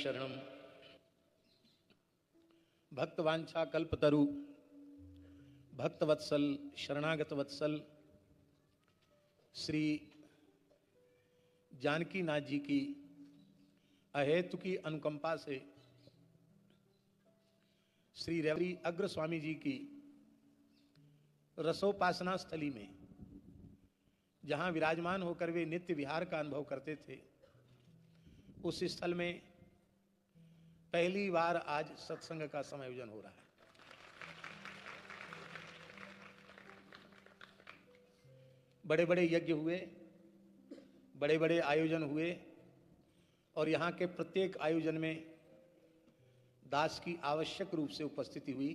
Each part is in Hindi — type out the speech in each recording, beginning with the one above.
शरणम। भक्तवांछा कल्पतरु भक्तवत्सल शरणागत वत्सल श्री जानकी नाथ जी की अहेतु की अनुकंपा से श्री रेवरी अग्र स्वामी जी की रसोपासना स्थली में जहां विराजमान होकर वे नित्य विहार का अनुभव करते थे, उस स्थल में पहली बार आज सत्संग का समायोजन हो रहा है। बड़े बड़े यज्ञ हुए, बड़े बड़े आयोजन हुए और यहाँ के प्रत्येक आयोजन में दास की आवश्यक रूप से उपस्थिति हुई,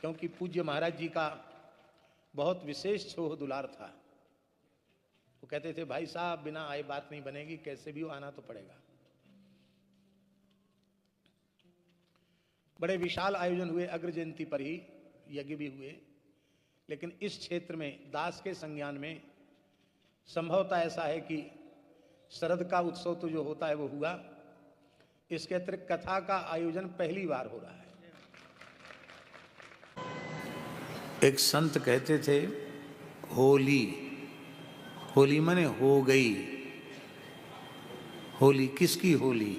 क्योंकि पूज्य महाराज जी का बहुत विशेष छोह दुलार था। वो कहते थे, भाई साहब बिना आए बात नहीं बनेगी, कैसे भी हो आना तो पड़ेगा। बड़े विशाल आयोजन हुए, अग्र जयंती पर ही यज्ञ भी हुए, लेकिन इस क्षेत्र में दास के संज्ञान में संभवतः ऐसा है कि शरद का उत्सव तो जो होता है वो हुआ, इसके अतिरिक्त कथा का आयोजन पहली बार हो रहा है। एक संत कहते थे, होली होली माने हो गई। होली किसकी होली?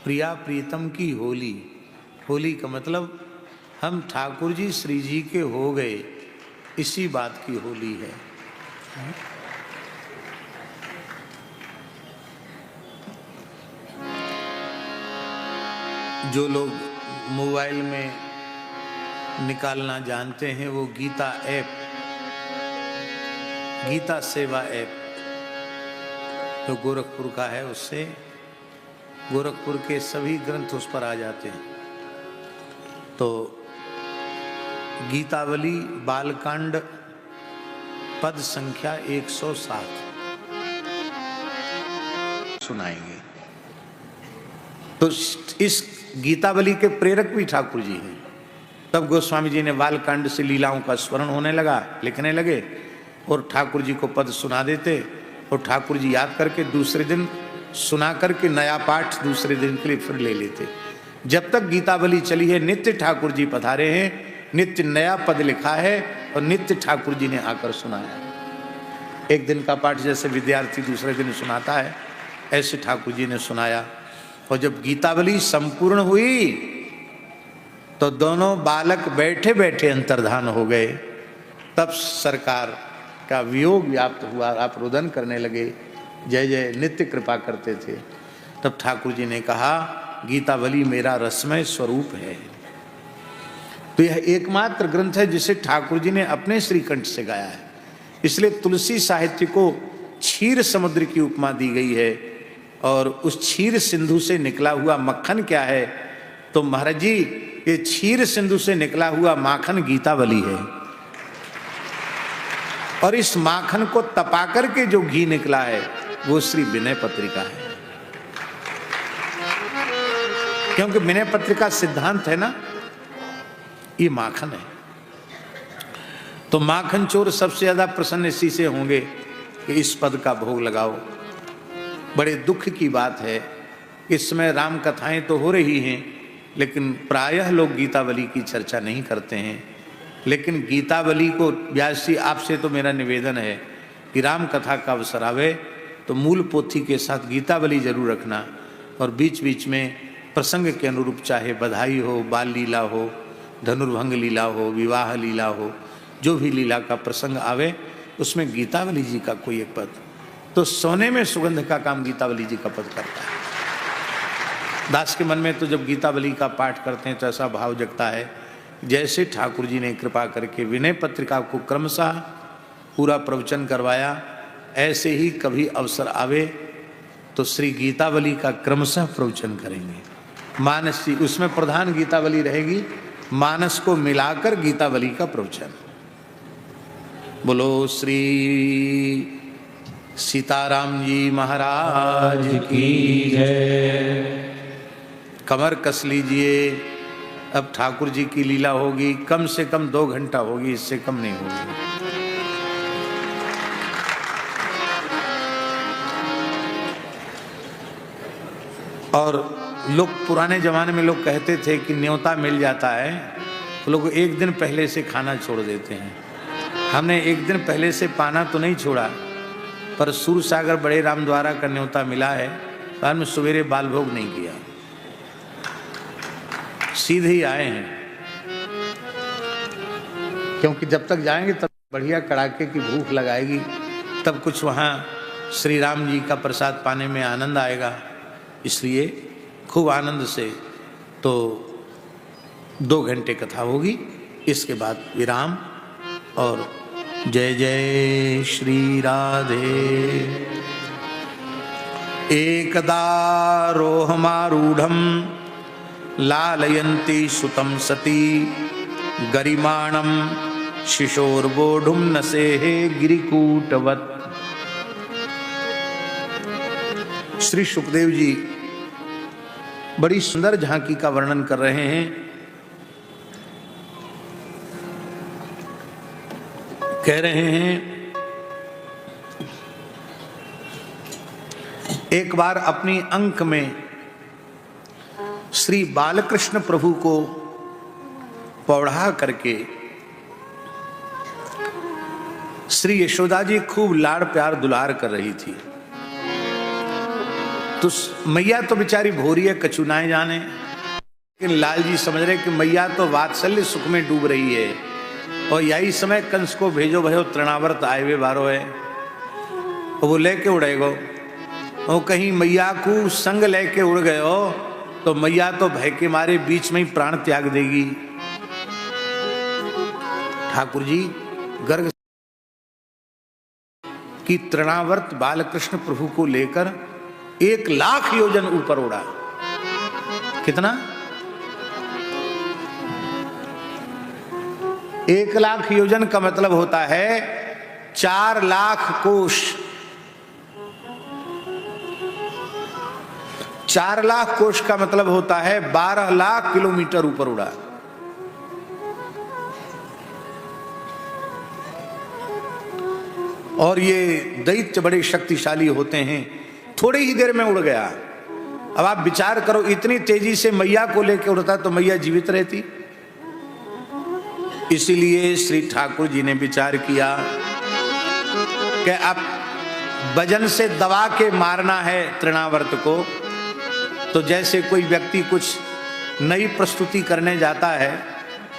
प्रिया प्रीतम की होली। होली का मतलब हम ठाकुर जी श्री जी के हो गए, इसी बात की होली है। जो लोग मोबाइल में निकालना जानते हैं, वो गीता ऐप, गीता सेवा ऐप जो गोरखपुर का है, उससे गोरखपुर के सभी ग्रंथ उस पर आ जाते हैं। तो गीतावली बालकांड पद संख्या 107 सुनाएंगे। तो इस गीतावली के प्रेरक भी ठाकुर जी हैं। तब गोस्वामी जी ने बालकांड से लीलाओं का स्मरण होने लगा, लिखने लगे और ठाकुर जी को पद सुना देते, और ठाकुर जी याद करके दूसरे दिन सुना करके नया पाठ दूसरे दिन के लिए फिर ले लेते। जब तक गीतावली चली है, नित्य ठाकुर जी पधारे हैं, नित्य नया पद लिखा है और नित्य ठाकुर जी ने आकर सुनाया। एक दिन का पाठ जैसे विद्यार्थी दूसरे दिन सुनाता है, ऐसे ठाकुर जी ने सुनाया। और जब गीतावली संपूर्ण हुई तो दोनों बालक बैठे बैठे अंतर्धान हो गए। तब सरकार का वियोग व्याप्त हुआ, आप रुदन करने लगे, जय जय नित्य कृपा करते थे। तब ठाकुर जी ने कहा, गीतावली मेरा रसमय स्वरूप है। तो यह एकमात्र ग्रंथ है जिसे ठाकुर जी ने अपने श्रीकंठ से गाया है। इसलिए तुलसी साहित्य को क्षीर समुद्र की उपमा दी गई है। और उस क्षीर सिंधु से निकला हुआ मक्खन क्या है? तो महाराज जी, ये क्षीर सिंधु से निकला हुआ माखन गीतावली है। और इस माखन को तपा करके जो घी निकला है वो श्री विनय पत्रिका है। क्योंकि विनय पत्रिका सिद्धांत है ना, ये माखन है। तो माखन चोर सबसे ज्यादा प्रसन्न इसी से होंगे कि इस पद का भोग लगाओ। बड़े दुख की बात है, इस समय राम कथाएं तो हो रही हैं, लेकिन प्रायः लोग गीतावली की चर्चा नहीं करते हैं। लेकिन गीतावली को, व्यास जी आपसे तो मेरा निवेदन है कि राम कथा का अवसर आवे तो मूल पोथी के साथ गीतावली जरूर रखना, और बीच बीच में प्रसंग के अनुरूप चाहे बधाई हो, बाल लीला हो, धनुर्भंग लीला हो, विवाह लीला हो, जो भी लीला का प्रसंग आवे उसमें गीतावली जी का कोई एक पद। तो सोने में सुगंध का काम गीतावली जी का पद करता है। दास के मन में तो जब गीतावली का पाठ करते हैं तो ऐसा भाव जगता है, जैसे ठाकुर जी ने कृपा करके विनय पत्रिका को क्रमशः पूरा प्रवचन करवाया, ऐसे ही कभी अवसर आवे तो श्री गीतावली का क्रमशः प्रवचन करेंगे। मानस जी उसमें प्रधान गीतावली रहेगी, मानस को मिलाकर गीतावली का प्रवचन। बोलो श्री सीताराम जी महाराज की जय। कमर कस लीजिए, अब ठाकुर जी की लीला होगी, कम से कम 2 घंटा होगी, इससे कम नहीं होगी। और लोग पुराने जमाने में लोग कहते थे कि न्योता मिल जाता है तो लोग एक दिन पहले से खाना छोड़ देते हैं। हमने एक दिन पहले से पाना तो नहीं छोड़ा, पर सूरसागर बड़े राम द्वारा का न्योता मिला है तो हमने सवेरे बाल भोग नहीं किया, सीधे ही आए हैं। क्योंकि जब तक जाएंगे तब बढ़िया कड़ाके की भूख लगाएगी, तब कुछ वहाँ श्री राम जी का प्रसाद पाने में आनंद आएगा। इसलिए खूब आनंद से तो 2 घंटे कथा होगी, इसके बाद विराम और जय जय श्री राधे। एकदा रोहमारूढ़ं लालयन्ती सुतं सती गरिमाणं शिशोर्वोढुं नसेः गिरिकूटवत्। श्री सुखदेव जी बड़ी सुंदर झांकी का वर्णन कर रहे हैं। कह रहे हैं एक बार अपनी अंक में श्री बालकृष्ण प्रभु को पौढ़ा करके श्री यशोदा जी खूब लाड़ प्यार दुलार कर रही थी। तो मैया तो बेचारी भोरी है, कचुनाए जाने, लेकिन लाल जी समझ रहे कि मैया तो वात्सल्य सुख में डूब रही है और यही समय कंस को भेजो भयो तृणावर्त आए वे बारो है, और वो लेके उड़ेगो। और कहीं मैया को संग लेके उड़ गए हो तो मैया तो भय के मारे बीच में ही प्राण त्याग देगी। ठाकुर जी गर्ग की तृणावर्त बालकृष्ण प्रभु को लेकर 1,00,000 योजन ऊपर उड़ा। कितना? 1,00,000 योजन का मतलब होता है 4,00,000 कोश। 4,00,000 कोश का मतलब होता है 12,00,000 किलोमीटर ऊपर उड़ा। और ये दैत्य बड़े शक्तिशाली होते हैं, थोड़ी ही देर में उड़ गया। अब आप विचार करो, इतनी तेजी से मैया को लेकर उड़ता तो मैया जीवित रहती। इसीलिए श्री ठाकुर जी ने विचार किया कि अब वजन से दबा के मारना है तृणावर्त को। तो जैसे कोई व्यक्ति कुछ नई प्रस्तुति करने जाता है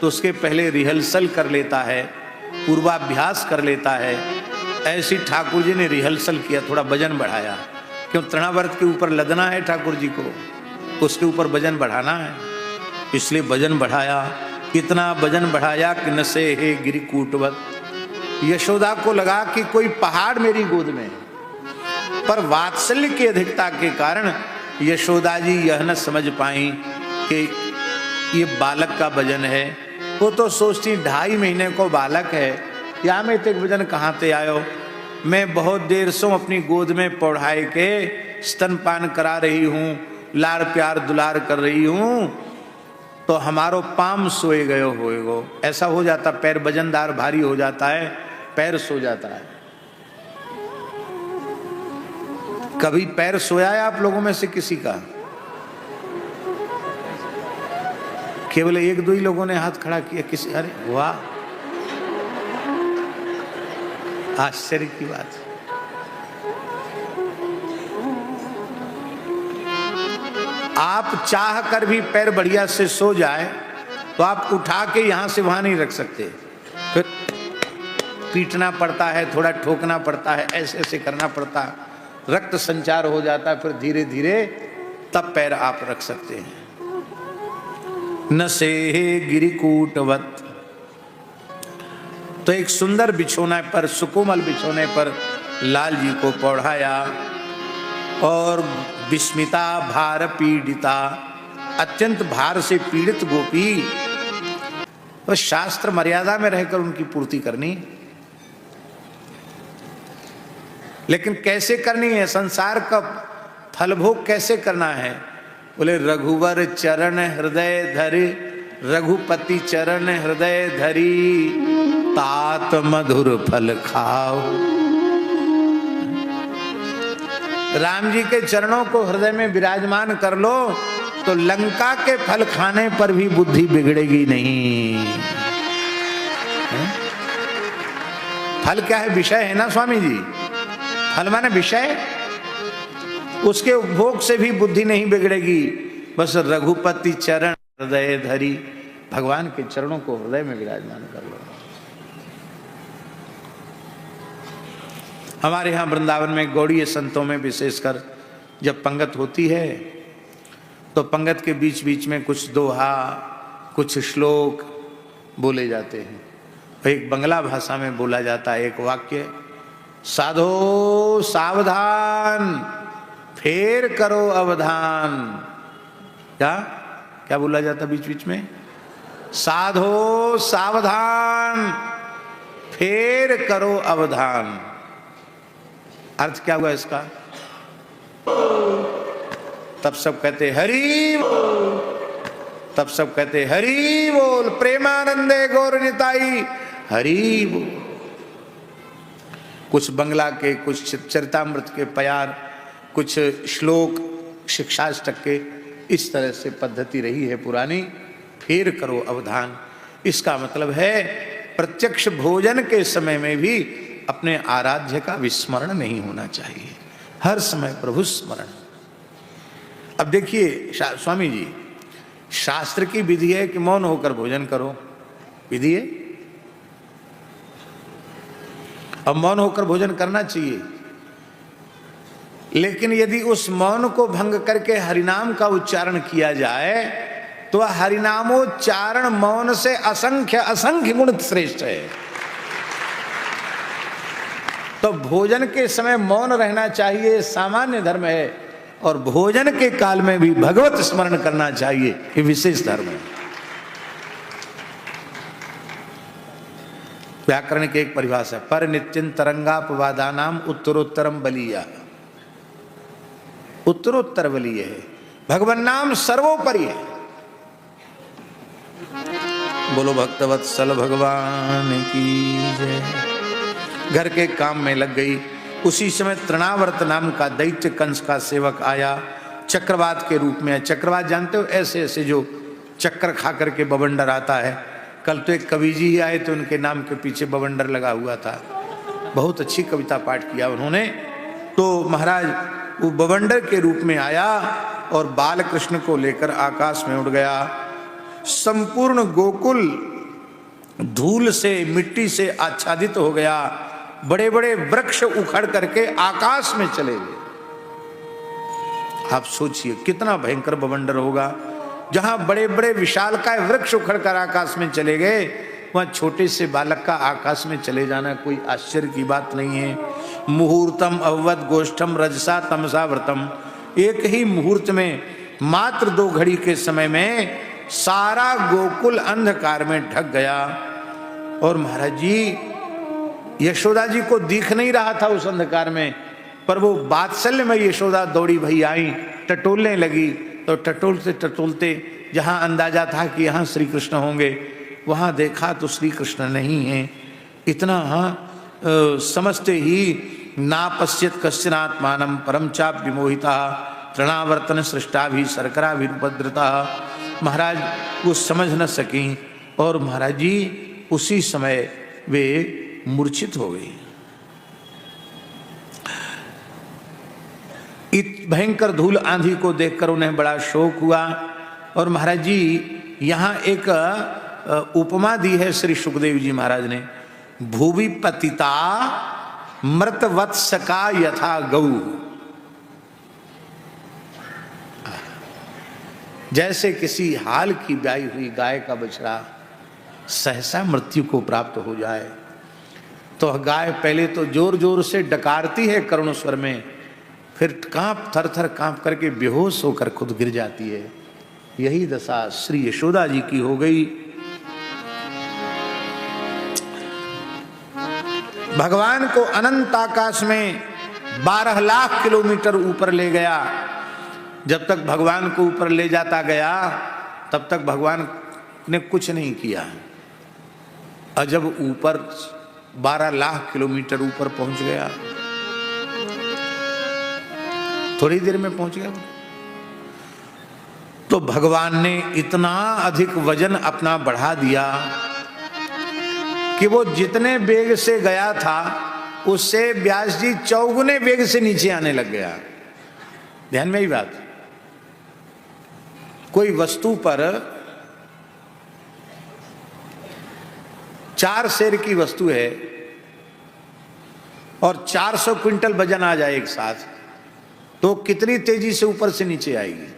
तो उसके पहले रिहर्सल कर लेता है, पूर्वाभ्यास कर लेता है, ऐसी ठाकुर जी ने रिहर्सल किया, थोड़ा वजन बढ़ाया। क्यों? तृणावर्त के ऊपर लदना है ठाकुर जी को, उसके ऊपर वजन बढ़ाना है, इसलिए वजन बढ़ाया। कितना वजन बढ़ाया कि नसे हे गिरिकूटवत। यशोदा को लगा कि कोई पहाड़ मेरी गोद में, पर वात्सल्य की अधिकता के कारण यशोदा जी यह न समझ पाई कि ये बालक का वजन है। वो तो सोचती 2.5 महीने को बालक है, या में तक वजन कहाँ से आयो। मैं बहुत देर से अपनी गोद में पौढ़ाए के स्तनपान करा रही हूँ, लाड़ प्यार दुलार कर रही हूँ, तो हमारो पाम सोए गयो होएगो। ऐसा हो जाता, पैर वजनदार भारी हो जाता है, पैर सो जाता है। कभी पैर सोया है आप लोगों में से किसी का? केवल 1-2 ही लोगों ने हाथ खड़ा किया। किसी? अरे वाह, आश्चर्य की बात। आप चाह कर भी पैर बढ़िया से सो जाए तो आप उठा के यहां से वहां नहीं रख सकते, फिर पीटना पड़ता है, थोड़ा ठोकना पड़ता है, ऐसे ऐसे करना पड़ता है, रक्त संचार हो जाता है, फिर धीरे धीरे तब पैर आप रख सकते हैं। न से गिरिकूटवत। तो एक सुंदर बिछोने पर, सुकोमल बिछोने पर लाल जी को पौढ़ाया और विस्मिता भार पीड़िता, अत्यंत भार से पीड़ित गोपी, तो शास्त्र मर्यादा में रहकर उनकी पूर्ति करनी। लेकिन कैसे करनी है? संसार का फलभोग कैसे करना है? बोले रघुवर चरण हृदय धरि, रघुपति चरण हृदय धरी, तात मधुर फल खाओ। राम जी के चरणों को हृदय में विराजमान कर लो तो लंका के फल खाने पर भी बुद्धि बिगड़ेगी नहीं। फल क्या है? विषय है ना स्वामी जी। फल माने विषय, उसके उपभोग से भी बुद्धि नहीं बिगड़ेगी। बस रघुपति चरण हृदय धरी, भगवान के चरणों को हृदय में विराजमान कर लो। हमारे यहाँ वृंदावन में गौड़ीय संतों में विशेषकर जब पंगत होती है तो पंगत के बीच बीच में कुछ दोहा, कुछ श्लोक बोले जाते हैं। एक बंगला भाषा में बोला जाता है एक वाक्य, साधो सावधान फेर करो अवधान। क्या क्या बोला जाता बीच बीच में? साधो सावधान फेर करो अवधान। अर्थ क्या हुआ इसका? तब सब कहते हरि बोल, तब सब कहते हरि बोल, प्रेमानंदे गौर निताई हरि बोल। कुछ बंगला के, कुछ चरितामृत के प्यार, कुछ श्लोक शिक्षाष्टक के, इस तरह से पद्धति रही है पुरानी। फेर करो अवधान, इसका मतलब है प्रत्यक्ष भोजन के समय में भी अपने आराध्य का विस्मरण नहीं होना चाहिए, हर समय प्रभु स्मरण। अब देखिए स्वामी जी, शास्त्र की विधि है कि मौन होकर भोजन करो, विधि है, अब मौन होकर भोजन करना चाहिए। लेकिन यदि उस मौन को भंग करके हरिनाम का उच्चारण किया जाए तो हरिनामोच्चारण मौन से असंख्य असंख्य गुण श्रेष्ठ है। तो भोजन के समय मौन रहना चाहिए, सामान्य धर्म है, और भोजन के काल में भी भगवत स्मरण करना चाहिए, ये विशेष धर्म है। व्याकरण की एक परिभाषा, पर नित्यं तरंगापवादानाम उत्तरोत्तरम बलीया। उत्तरोत्तर बलीय है, भगवान नाम सर्वोपरि है। बोलो भक्तवत्सल भगवान की जय। घर के काम में लग गई, उसी समय तृणावर्त नाम का दैत्य कंस का सेवक आया, चक्रवात के रूप में। चक्रवात जानते हो, ऐसे ऐसे जो चक्कर खा करके बवंडर आता है। कल तो एक कवि जी ही आए थे, उनके नाम के पीछे बवंडर लगा हुआ था, बहुत अच्छी कविता पाठ किया उन्होंने। तो महाराज वो बवंडर के रूप में आया और बाल कृष्ण को लेकर आकाश में उड़ गया। संपूर्ण गोकुल धूल से, मिट्टी से आच्छादित हो गया। बड़े बड़े वृक्ष उखड़ करके आकाश में चले गए। आप सोचिए कितना भयंकर बवंडर होगा। जहां बड़े बड़े विशालकाय वृक्ष उखड़ कर आकाश में चले गए, वहां छोटे से बालक का आकाश में चले जाना कोई आश्चर्य की बात नहीं है। मुहूर्तम अववद गोष्ठम रजसा तमसा व्रतम। एक ही मुहूर्त में, मात्र 2 घड़ी के समय में सारा गोकुल अंधकार में ढक गया। और महाराज जी, यशोदा जी को दिख नहीं रहा था उस अंधकार में, पर वो वात्सल्य में यशोदा दौड़ी भई आई, टटोलने लगी। तो टटोलते टटोलते जहां अंदाजा था कि यहाँ श्री कृष्ण होंगे, वहां देखा तो श्री कृष्ण नहीं है। इतना समझते ही नापश्यत कश्चनात्मानं परम चाप विमोहिता तृणावर्तन सृष्टा भी शर्करा भी उपद्रता। महाराज वो समझ न सकी और महाराज जी उसी समय वे मूर्छित हो गई। भयंकर धूल आंधी को देखकर उन्हें बड़ा शोक हुआ। और महाराज जी यहाँ एक उपमा दी है श्री सुखदेव जी महाराज ने, भूवि पतिता मृत वत्स का यथा गौ। जैसे किसी हाल की ब्याई हुई गाय का बछड़ा सहसा मृत्यु को प्राप्त हो जाए, तो गाय पहले तो जोर जोर से डकारती है करुण स्वर में, फिर कांप थर थर कांप करके बेहोश होकर खुद गिर जाती है। यही दशा श्री यशोदा जी की हो गई। भगवान को अनंत आकाश में 12 लाख किलोमीटर ऊपर ले गया। जब तक भगवान को ऊपर ले जाता गया तब तक भगवान ने कुछ नहीं किया, और जब ऊपर 12 लाख किलोमीटर ऊपर पहुंच गया, थोड़ी देर में पहुंच गया, तो भगवान ने इतना अधिक वजन अपना बढ़ा दिया कि वो जितने वेग से गया था उससे व्यास जी चौगुने वेग से नीचे आने लग गया। ध्यान में ही बात, कोई वस्तु पर 4 सेर की वस्तु है और 400 क्विंटल वजन आ जाए एक साथ, तो कितनी तेजी से ऊपर से नीचे आएगी।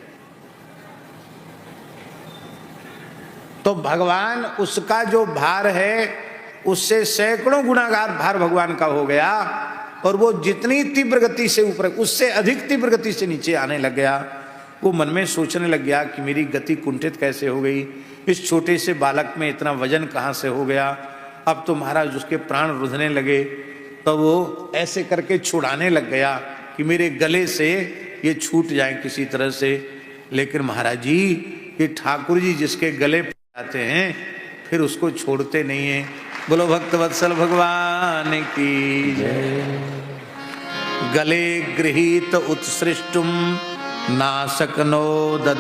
तो भगवान उसका जो भार है उससे सैकड़ों गुणागार भार भगवान का हो गया, और वो जितनी तीव्र गति से ऊपर उससे अधिक तीव्र गति से नीचे आने लग गया। वो मन में सोचने लग गया कि मेरी गति कुंठित कैसे हो गई, इस छोटे से बालक में इतना वजन कहाँ से हो गया। अब तो महाराज उसके प्राण रुधने लगे, तो वो ऐसे करके छुड़ाने लग गया कि मेरे गले से ये छूट जाए किसी तरह से। लेकिन महाराज जी, ये ठाकुर जी जिसके गले आते हैं फिर उसको छोड़ते नहीं हैं। बोलो भक्तवत्सल भगवान की जय। गले गृहीत उत्सृष्टुम नासकनोदद्भुतार्भकम।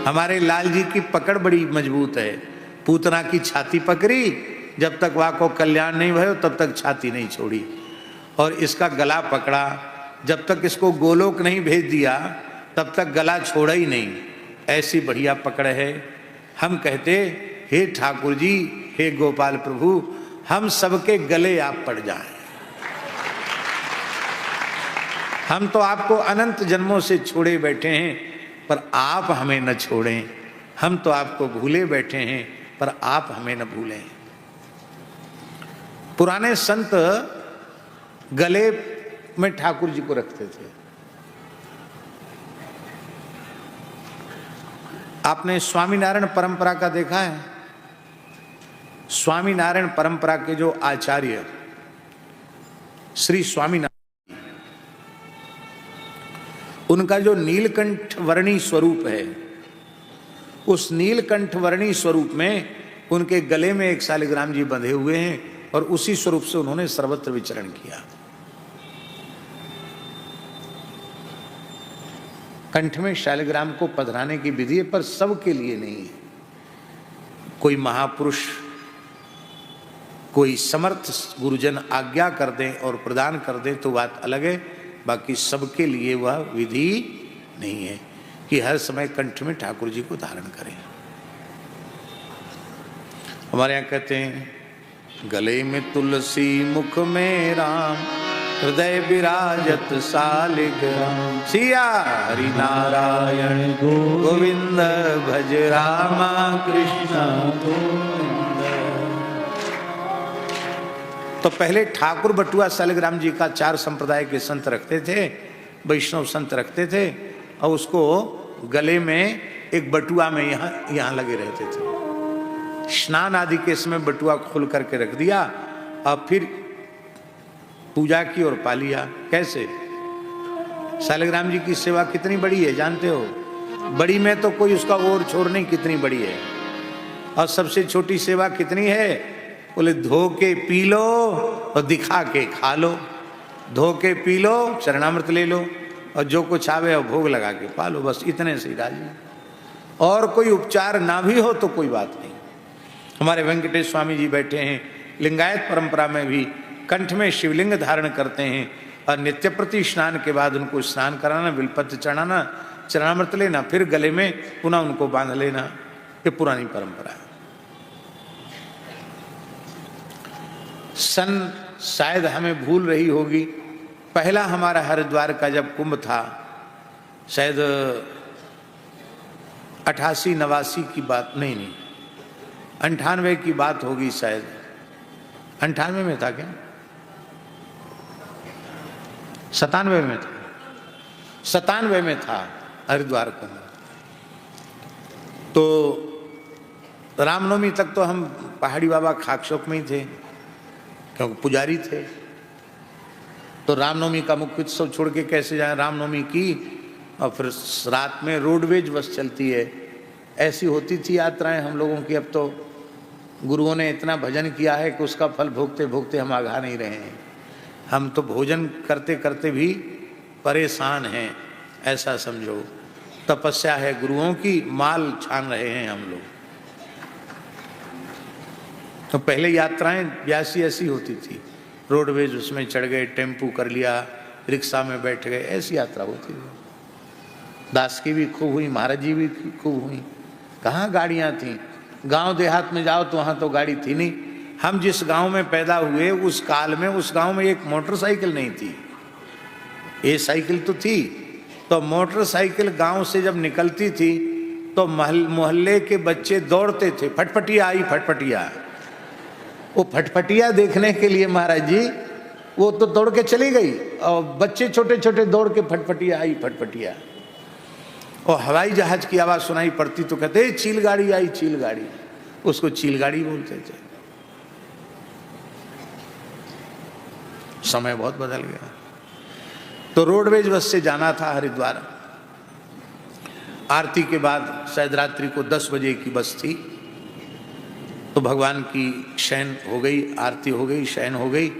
हमारे लाल जी की पकड़ बड़ी मजबूत है। पूतना की छाती पकड़ी, जब तक वह को कल्याण नहीं भयो तब तक छाती नहीं छोड़ी, और इसका गला पकड़ा, जब तक इसको गोलोक नहीं भेज दिया तब तक गला छोड़ा ही नहीं। ऐसी बढ़िया पकड़ है। हम कहते, हे ठाकुर जी, हे गोपाल प्रभु, हम सबके गले आप पड़ जाएं। हम तो आपको अनंत जन्मों से छोड़े बैठे हैं, पर आप हमें न छोड़ें। हम तो आपको भूले बैठे हैं, पर आप हमें न भूलें। पुराने संत गले में ठाकुर जी को रखते थे। आपने स्वामीनारायण परंपरा का देखा है? स्वामीनारायण परंपरा के जो आचार्य श्री स्वामीनारायण, उनका जो नीलकंठ वर्णी स्वरूप है, उस नीलकंठ वर्णी स्वरूप में उनके गले में एक शालिग्राम जी बंधे हुए हैं, और उसी स्वरूप से उन्होंने सर्वत्र विचरण किया। कंठ में शालिग्राम को पधराने की विधि है, पर सबके लिए नहीं है। कोई महापुरुष, कोई समर्थ गुरुजन आज्ञा कर दें और प्रदान कर दें तो बात अलग है, बाकी सबके लिए वह विधि नहीं है कि हर समय कंठ में ठाकुर जी को धारण करें। हमारे यहाँ कहते हैं, गले में तुलसी मुख में राम, हृदय विराजत शालिग्राम। सिया हरि नारायण गोविंद भज रामा कृष्ण गोविंद। तो पहले ठाकुर बटुआ शालिग्राम जी का 4 संप्रदाय के संत रखते थे, वैष्णव संत रखते थे, और उसको गले में एक बटुआ में यहाँ लगे रहते थे। स्नान आदि के समय बटुआ खोल करके रख दिया, और फिर पूजा की और पा लिया। कैसे? शालिग्राम जी की सेवा कितनी बड़ी है जानते हो? बड़ी में तो कोई उसका और छोर नहीं, कितनी बड़ी है। और सबसे छोटी सेवा कितनी है? बोले धो के पी लो और दिखा के खा लो। धो के पी लो, चरणामृत ले लो, और जो कुछ आवे और भोग लगा के पा लो, बस इतने से ही राजी। और कोई उपचार ना भी हो तो कोई बात नहीं। हमारे वेंकटेश स्वामी जी बैठे हैं, लिंगायत परंपरा में भी कंठ में शिवलिंग धारण करते हैं, और नित्य प्रति स्नान के बाद उनको स्नान कराना, बिलपत्र चढ़ाना, चरणामृत लेना, फिर गले में पुनः उनको बांध लेना। ये पुरानी परंपरा है। सन शायद हमें भूल रही होगी, पहला हमारा हरिद्वार का जब कुंभ था, शायद 88-89 की बात, नहीं 98 की बात होगी शायद। 98 में था क्या? 97 में था। 97 में था हरिद्वार कुंभ। तो रामनवमी तक तो हम पहाड़ी बाबा खाकशौक में ही थे, क्योंकि पुजारी थे। तो रामनवमी का मुख्य उत्सव छोड़ के कैसे जाए? रामनवमी की, और फिर रात में रोडवेज बस चलती है। ऐसी होती थी यात्राएं हम लोगों की। अब तो गुरुओं ने इतना भजन किया है कि उसका फल भोगते भोगते हम आगा नहीं रहे हैं। हम तो भोजन करते करते भी परेशान हैं। ऐसा समझो। तपस्या है गुरुओं की, माल छान रहे हैं हम लोग। तो पहले यात्राएं 82-80 होती थी, रोडवेज उसमें चढ़ गए, टेम्पू कर लिया, रिक्शा में बैठ गए, ऐसी यात्रा होती थी। दास की भी खूब हुई, महाराज जी भी खूब हुई। कहाँ गाड़ियाँ थीं? गांव देहात में जाओ तो वहाँ तो गाड़ी थी नहीं। हम जिस गांव में पैदा हुए उस काल में, उस गांव में एक मोटरसाइकिल नहीं थी। ये साइकिल तो थी, तो मोटरसाइकिल गांव से जब निकलती थी तो मोहल्ले के बच्चे दौड़ते थे, फटफटिया आई फटफटिया। वो फटफटिया देखने के लिए महाराज जी वो तो दौड़ के चली गई, और बच्चे छोटे छोटे दौड़ के फटफटिया आई फटफटिया। और हवाई जहाज की आवाज सुनाई पड़ती तो कहते चील गाड़ी आई चील गाड़ी, उसको चील गाड़ी बोलते थे। समय बहुत बदल गया। तो रोडवेज बस से जाना था हरिद्वार। आरती के बाद शायद रात्रि को 10 बजे की बस थी, तो भगवान की शयन हो गई, आरती हो गई, शयन हो गई।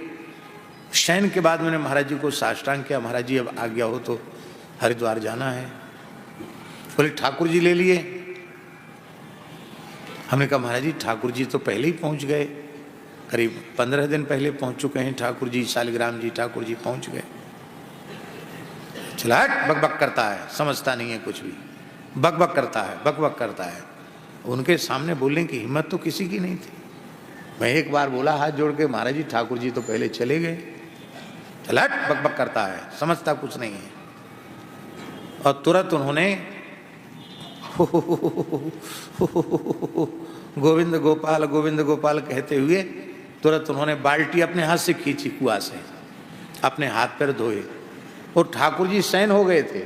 शयन के बाद मैंने महाराज जी को साष्टांग किया, महाराज जी अब आज्ञा हो तो हरिद्वार जाना है। बोले ठाकुर जी ले लिए। हमने कहा महाराज जी ठाकुर जी तो पहले ही पहुंच गए, करीब 15 दिन पहले पहुंच चुके हैं ठाकुर जी, शालिग्राम जी ठाकुर जी पहुंच गए। चला बकबक करता है, समझता नहीं है कुछ भी, बकबक करता है, बकबक करता है। उनके सामने बोलने की हिम्मत तो किसी की नहीं थी। मैं एक बार बोला हाथ जोड़ के, महाराज जी ठाकुर जी तो पहले चले गए। चला बकबक करता है, समझता कुछ नहीं है। और तुरंत उन्होंने गोविंद गोपाल कहते हुए तुरंत उन्होंने बाल्टी अपने हाथ से खींची, कुआं से अपने हाथ पैर धोए, और ठाकुर जी शयन हो गए थे।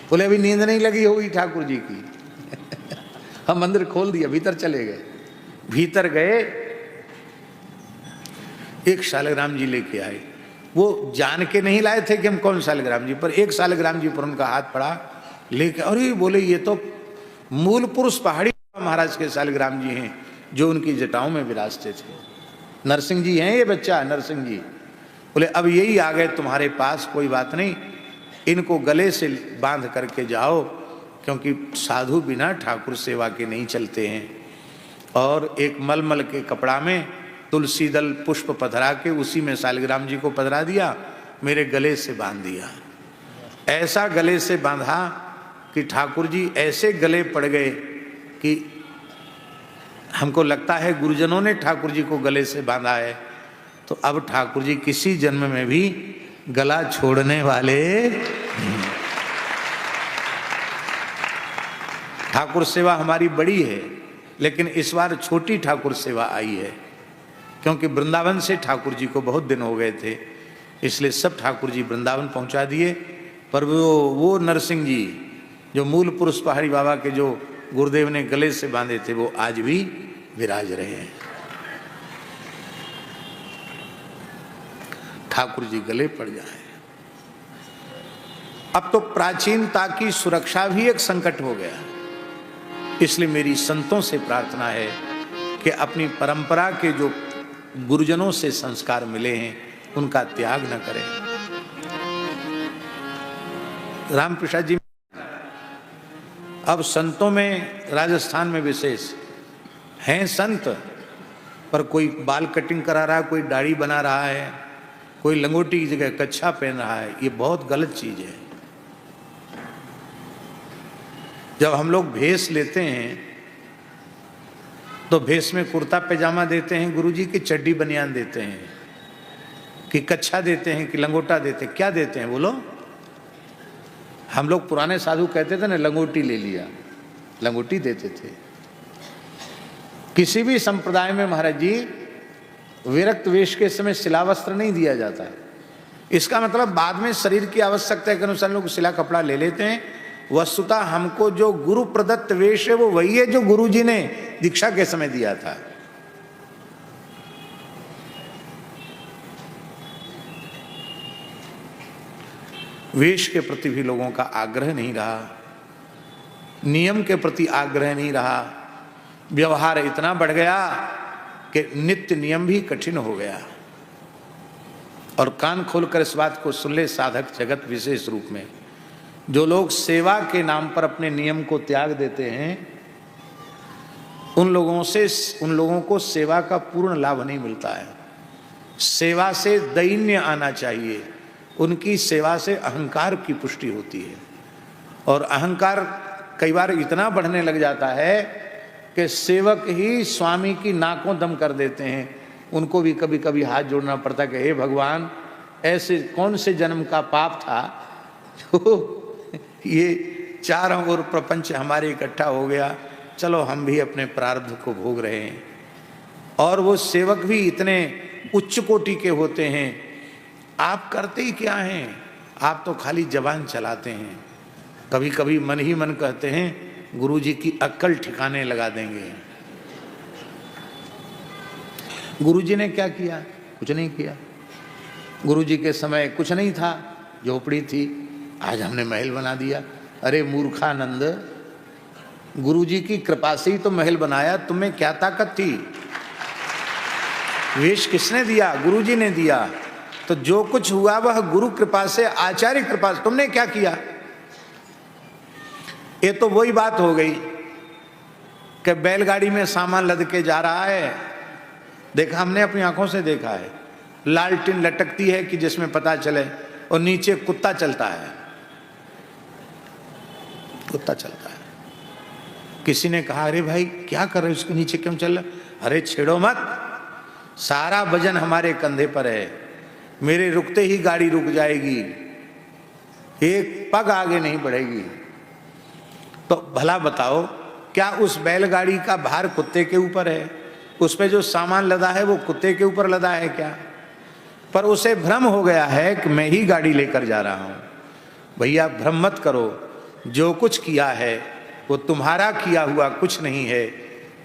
बोले अभी नींद नहीं लगी होगी ठाकुर जी की। हम मंदिर खोल दिया, भीतर चले गए। भीतर गए, एक शालिग्राम जी लेके आए। वो जान के नहीं लाए थे कि हम कौन शालिग्राम जी, पर एक शालिग्राम जी पर उनका हाथ पड़ा लेके, अरे बोले ये तो मूल पुरुष पहाड़ी महाराज के शालिग्राम जी हैं जो उनकी जटाओं में विराजते थे। नरसिंह जी हैं ये बच्चा, नरसिंह जी। बोले अब यही आ गए तुम्हारे पास, कोई बात नहीं, इनको गले से बांध करके जाओ, क्योंकि साधु बिना ठाकुर सेवा के नहीं चलते हैं। और एक मलमल के कपड़ा में तुलसी दल पुष्प पधरा के उसी में शालिग्राम जी को पधरा दिया, मेरे गले से बांध दिया। ऐसा गले से बांधा कि ठाकुर जी ऐसे गले पड़ गए कि हमको लगता है गुरुजनों ने ठाकुर जी को गले से बांधा है। तो अब ठाकुर जी किसी जन्म में भी गला छोड़ने वाले नहीं। ठाकुर सेवा हमारी बड़ी है, लेकिन इस बार छोटी ठाकुर सेवा आई है, क्योंकि वृंदावन से ठाकुर जी को बहुत दिन हो गए थे, इसलिए सब ठाकुर जी वृंदावन पहुंचा दिए। पर वो नरसिंह जी जो मूल पुरुष पहाड़ी बाबा के जो गुरुदेव ने गले से बांधे थे, वो आज भी विराज रहे हैं। ठाकुर जी गले पड़ जाए। अब तो प्राचीनता की सुरक्षा भी एक संकट हो गया, इसलिए मेरी संतों से प्रार्थना है कि अपनी परंपरा के जो गुरुजनों से संस्कार मिले हैं उनका त्याग न करें। राम प्रसाद जी, अब संतों में राजस्थान में विशेष हैं संत, पर कोई बाल कटिंग करा रहा है, कोई दाढ़ी बना रहा है, कोई लंगोटी की जगह कच्छा पहन रहा है। ये बहुत गलत चीज है। जब हम लोग भेष लेते हैं तो भेष में कुर्ता पैजामा देते हैं गुरुजी, की चड्डी बनियान देते हैं, कि कच्छा देते हैं, कि लंगोटा देते हैं, क्या देते हैं बोलो? हम लोग पुराने साधु कहते थे ना, लंगोटी ले लिया, लंगोटी देते थे। किसी भी संप्रदाय में महाराज जी विरक्त वेश के समय शिलावस्त्र नहीं दिया जाता है। इसका मतलब बाद में शरीर की आवश्यकता के अनुसार लोग सिला कपड़ा ले लेते हैं। वस्तुतः हमको जो गुरु प्रदत्त वेश है वो वही है जो गुरु जी ने दीक्षा के समय दिया था। वेश के प्रति भी लोगों का आग्रह नहीं रहा, नियम के प्रति आग्रह नहीं रहा, व्यवहार इतना बढ़ गया कि नित्य नियम भी कठिन हो गया। और कान खोलकर इस बात को सुन ले साधक जगत विशेष रूप में, जो लोग सेवा के नाम पर अपने नियम को त्याग देते हैं, उन लोगों को सेवा का पूर्ण लाभ नहीं मिलता है। सेवा से दैन्य आना चाहिए, उनकी सेवा से अहंकार की पुष्टि होती है। और अहंकार कई बार इतना बढ़ने लग जाता है कि सेवक ही स्वामी की नाकों दम कर देते हैं। उनको भी कभी कभी हाथ जोड़ना पड़ता है कि हे भगवान, ऐसे कौन से जन्म का पाप था जो ये चारों ओर प्रपंच हमारे इकट्ठा हो गया, चलो हम भी अपने प्रारब्ध को भोग रहे हैं। और वो सेवक भी इतने उच्च कोटि के होते हैं, आप करते ही क्या हैं, आप तो खाली जबान चलाते हैं। कभी कभी मन ही मन कहते हैं गुरुजी की अक्ल ठिकाने लगा देंगे। गुरुजी ने क्या किया? कुछ नहीं किया। गुरुजी के समय कुछ नहीं था, झोपड़ी थी, आज हमने महल बना दिया। अरे मूर्खानंद, गुरुजी की कृपा से ही तो महल बनाया, तुम्हें क्या ताकत थी? वेश किसने दिया? गुरुजी ने दिया। तो जो कुछ हुआ वह गुरु कृपा से, आचार्य कृपा से। तुमने क्या किया? ये तो वही बात हो गई कि बैलगाड़ी में सामान लद के जा रहा है, देखा, हमने अपनी आंखों से देखा है, लालटेन लटकती है कि जिसमें पता चले, और नीचे कुत्ता चलता है, कुत्ता चलता है। किसी ने कहा अरे भाई क्या कर रहे हो, उसके नीचे क्यों चल रहा? अरे छेड़ो मत, सारा वजन हमारे कंधे पर है, मेरे रुकते ही गाड़ी रुक जाएगी, एक पग आगे नहीं बढ़ेगी। तो भला बताओ, क्या उस बैलगाड़ी का भार कुत्ते के ऊपर है? उस पे जो सामान लदा है वो कुत्ते के ऊपर लदा है क्या? पर उसे भ्रम हो गया है कि मैं ही गाड़ी लेकर जा रहा हूं। भैया भ्रम मत करो, जो कुछ किया है वो तुम्हारा किया हुआ कुछ नहीं है,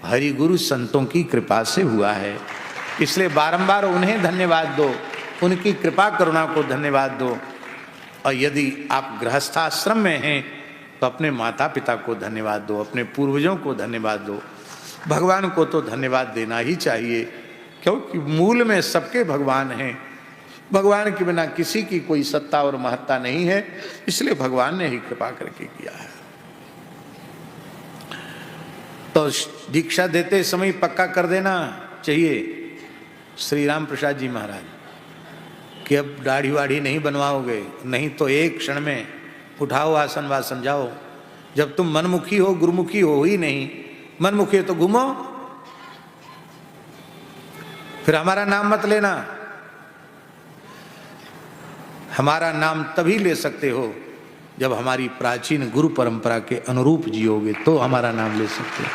हरि गुरु संतों की कृपा से हुआ है। इसलिए बारंबार उन्हें धन्यवाद दो, उनकी कृपा करुणा को धन्यवाद दो। और यदि आप गृहस्थाश्रम में हैं तो अपने माता पिता को धन्यवाद दो, अपने पूर्वजों को धन्यवाद दो। भगवान को तो धन्यवाद देना ही चाहिए, क्योंकि मूल में सबके भगवान हैं। भगवान के बिना किसी की कोई सत्ता और महत्ता नहीं है, इसलिए भगवान ने ही कृपा करके किया है। तो दीक्षा देते समय पक्का कर देना चाहिए श्री राम प्रसाद जी महाराज कि अब दाढ़ी वाढ़ी नहीं बनवाओगे, नहीं तो एक क्षण में उठाओ आसन वासन जाओ। जब तुम मनमुखी हो, गुरुमुखी हो ही नहीं, मनमुखी हो तो घूमो, फिर हमारा नाम मत लेना। हमारा नाम तभी ले सकते हो जब हमारी प्राचीन गुरु परंपरा के अनुरूप जियोगे, तो हमारा नाम ले सकते हो।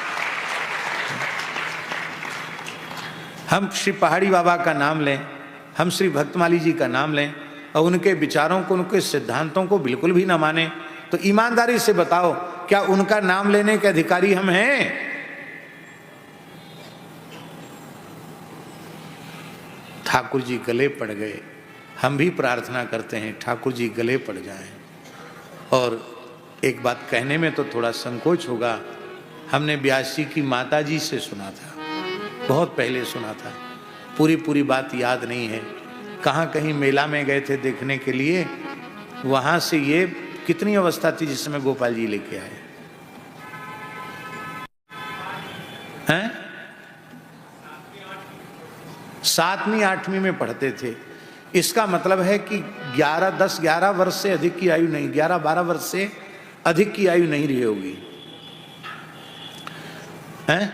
हम श्री पहाड़ी बाबा का नाम लें, हम श्री भक्तमाली जी का नाम लें और उनके विचारों को, उनके सिद्धांतों को बिल्कुल भी ना माने, तो ईमानदारी से बताओ क्या उनका नाम लेने के अधिकारी हम हैं? ठाकुर जी गले पड़ गए, हम भी प्रार्थना करते हैं ठाकुर जी गले पड़ जाएं। और एक बात कहने में तो थोड़ा संकोच होगा, हमने व्यास जी की माता जी से सुना था, बहुत पहले सुना था, पूरी बात याद नहीं है। कहाँ कहीं मेला में गए थे देखने के लिए, वहां से ये कितनी अवस्था थी जिस समय गोपाल जी लेके आए हैं? 7वीं 8वीं में पढ़ते थे। इसका मतलब है कि 11 वर्ष से अधिक की आयु नहीं, 11-12 वर्ष से अधिक की आयु नहीं रही होगी, हैं?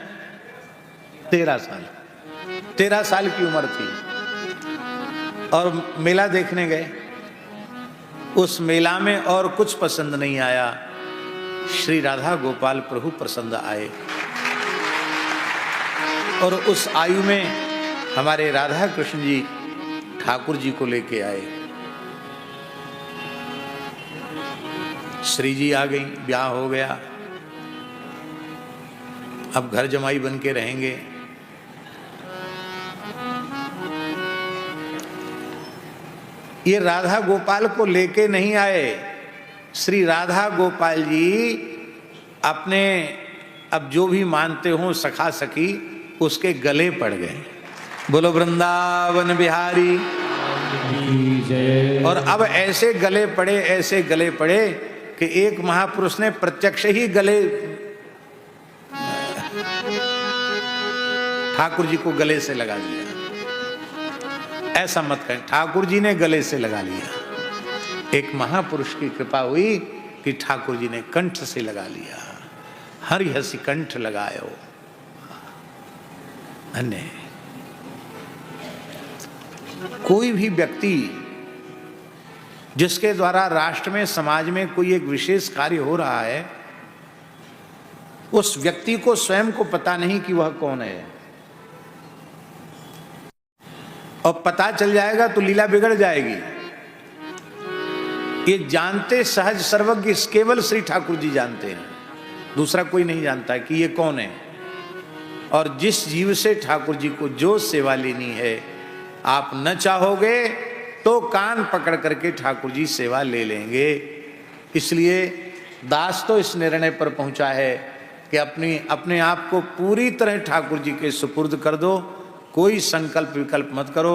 13 साल की उम्र थी और मेला देखने गए। उस मेला में और कुछ पसंद नहीं आया, श्री राधा गोपाल प्रभु पसंद आए। और उस आयु में हमारे राधा कृष्ण जी ठाकुर जी को लेके आए। श्री जी आ गई, ब्याह हो गया, अब घर जमाई बन के रहेंगे। ये राधा गोपाल को लेके नहीं आए, श्री राधा गोपाल जी अपने अब जो भी मानते हो सखा सखी उसके गले पड़ गए। बोलो वृंदावन बिहारी। और अब ऐसे गले पड़े, ऐसे गले पड़े कि एक महापुरुष ने प्रत्यक्ष ही गले ठाकुर जी को गले से लगा लिया। ऐसा मत कहें, ठाकुर जी ने गले से लगा लिया। एक महापुरुष की कृपा हुई कि ठाकुर जी ने कंठ से लगा लिया। हरि हसी कंठ लगायो। अन्य कोई भी व्यक्ति जिसके द्वारा राष्ट्र में, समाज में कोई एक विशेष कार्य हो रहा है, उस व्यक्ति को स्वयं को पता नहीं कि वह कौन है, और पता चल जाएगा तो लीला बिगड़ जाएगी। ये जानते सहज सर्वज्ञ केवल श्री ठाकुर जी जानते हैं, दूसरा कोई नहीं जानता कि ये कौन है। और जिस जीव से ठाकुर जी को जो सेवा लेनी है, आप न चाहोगे तो कान पकड़ करके ठाकुर जी सेवा ले लेंगे। इसलिए दास तो इस निर्णय पर पहुंचा है कि अपने आप को पूरी तरह ठाकुर जी के सुपुर्द कर दो। कोई संकल्प विकल्प मत करो,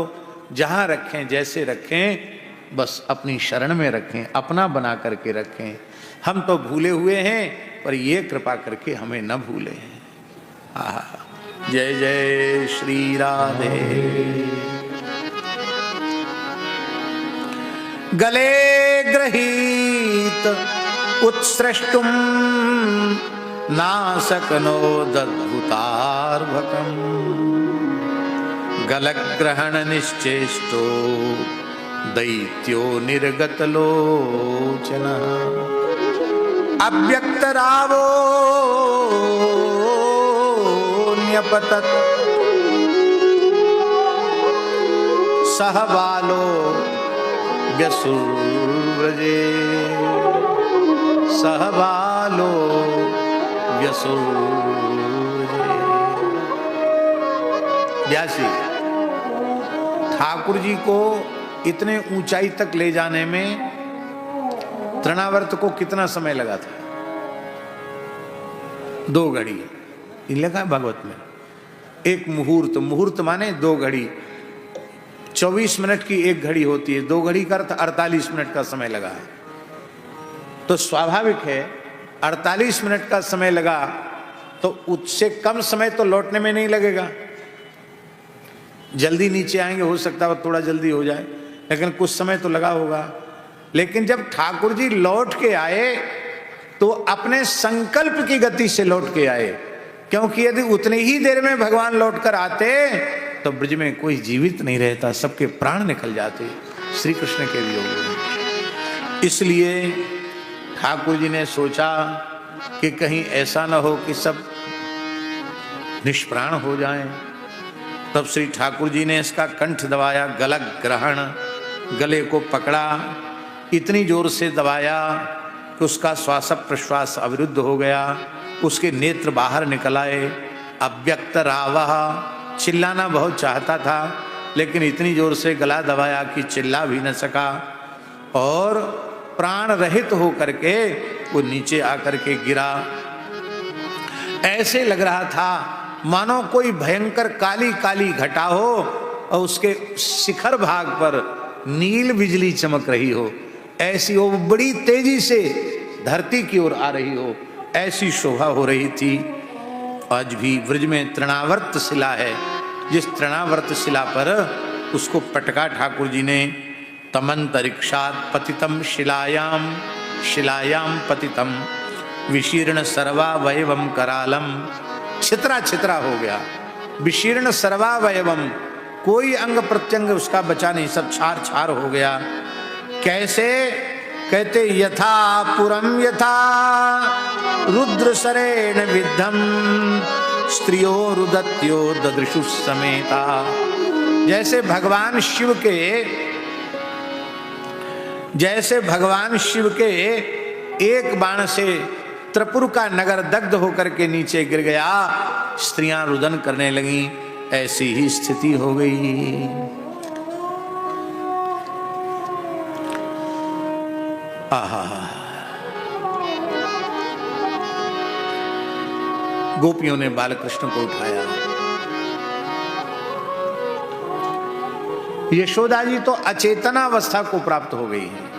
जहां रखें जैसे रखें, बस अपनी शरण में रखें, अपना बना करके रखें। हम तो भूले हुए हैं, पर ये कृपा करके हमें न भूले। जय जय श्री राधे। गले गृहीत उत्सृष्टुम नासकनो दद्भुतार्भकम् गलग्रहण निश्चेष्टो दैत्यो निर्गत लोचन अव्यक्तरावो न्यपतत सहबालो व्यसुर्व्रजे सहबालो व्यसुर्व्रजे। व्यासी ठाकुर जी को इतने ऊंचाई तक ले जाने में तृणावर्त को कितना समय लगा था? 2 घड़ी लिखा है भागवत में। एक मुहूर्त, मुहूर्त माने 2 घड़ी। 24 मिनट की 1 घड़ी होती है, 2 घड़ी का अर्थ 48 मिनट का समय लगा है। तो स्वाभाविक है 48 मिनट का समय लगा, तो उससे कम समय तो लौटने में नहीं लगेगा। जल्दी नीचे आएंगे, हो सकता है थोड़ा जल्दी हो जाए, लेकिन कुछ समय तो लगा होगा। लेकिन जब ठाकुर जी लौट के आए तो अपने संकल्प की गति से लौट के आए, क्योंकि यदि उतनी ही देर में भगवान लौट कर आते तो ब्रज में कोई जीवित नहीं रहता, सबके प्राण निकल जाते श्री कृष्ण के वियोग में। इसलिए ठाकुर जी ने सोचा कि कहीं ऐसा न हो कि सब निष्प्राण हो जाएं। तब श्री ठाकुर जी ने इसका कंठ दबाया, गलग ग्रहण, गले को पकड़ा, इतनी जोर से दबाया कि उसका श्वास प्रश्वास अवरुद्ध हो गया, उसके नेत्र बाहर निकल आए। अव्यक्त रावः, चिल्लाना बहुत चाहता था, लेकिन इतनी जोर से गला दबाया कि चिल्ला भी न सका, और प्राण रहित हो करके वो नीचे आकर के गिरा। ऐसे लग रहा था मानो कोई भयंकर काली काली घटा हो और उसके शिखर भाग पर नील बिजली चमक रही हो, ऐसी वो बड़ी तेजी से धरती की ओर आ रही हो, ऐसी शोभा हो रही थी। आज भी ब्रज में तृणावर्त शिला है, जिस तृणावर्त शिला पर उसको पटका ठाकुर जी ने। तमंतरिक्षात् पतितम शिलायाम, शिलायाम पतितम विशीर्ण सर्वावयवम करालम। छितरा छितरा हो गया, विशीर्ण सर्वावयवम, कोई अंग प्रत्यंग उसका बचा नहीं, सब छार छार हो गया। कैसे? कहते यथा पुरम यथा रुद्र सरेण विद्धम स्त्रियो रुदत्यो ददृशु समेता। जैसे भगवान शिव के एक बाण से त्रिपुर का नगर दग्ध होकर के नीचे गिर गया, स्त्रियां रुदन करने लगीं, ऐसी ही स्थिति हो गई। आहा, गोपियों ने बालकृष्ण को उठाया। यशोदा जी तो अचेतनावस्था को प्राप्त हो गई है।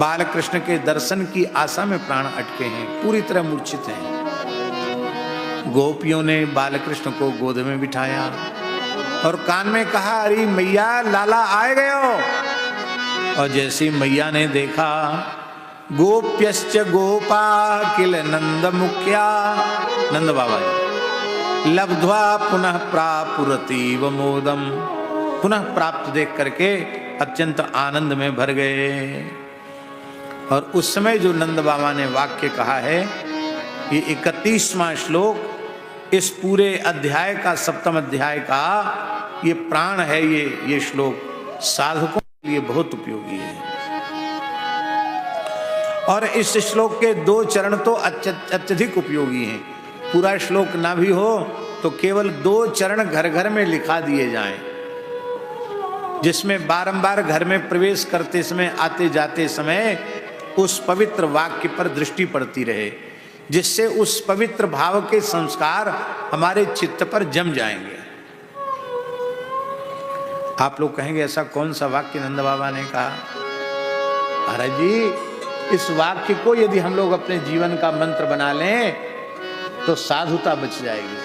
बालकृष्ण के दर्शन की आशा में प्राण अटके हैं, पूरी तरह मूर्छित हैं। गोपियों ने बालकृष्ण को गोद में बिठाया और कान में कहा, अरे मैया लाला आए गए हो। और जैसी मैया ने देखा, गोप्यश्च गोपा किल नंद मुख्या, नंद बाबा जी लब्ध्वा पुनः प्रापुरतीव मोदम, पुनः प्राप्त देख करके अत्यंत आनंद में भर गए। और उस समय जो नंद बाबा ने वाक्य कहा है, ये 31वां श्लोक इस पूरे अध्याय का, 7वें अध्याय का ये प्राण है। ये श्लोक साधकों के लिए बहुत उपयोगी है। और इस श्लोक के 2 चरण तो अत्यधिक उपयोगी हैं। पूरा श्लोक ना भी हो तो केवल 2 चरण घर घर में लिखा दिए जाएं, जिसमें बारंबार घर में प्रवेश करते समय, आते जाते समय उस पवित्र वाक्य पर दृष्टि पड़ती रहे, जिससे उस पवित्र भाव के संस्कार हमारे चित्त पर जम जाएंगे। आप लोग कहेंगे ऐसा कौन सा वाक्य नंद बाबा ने कहा? महाराज जी, इस वाक्य को यदि हम लोग अपने जीवन का मंत्र बना लें तो साधुता बच जाएगी,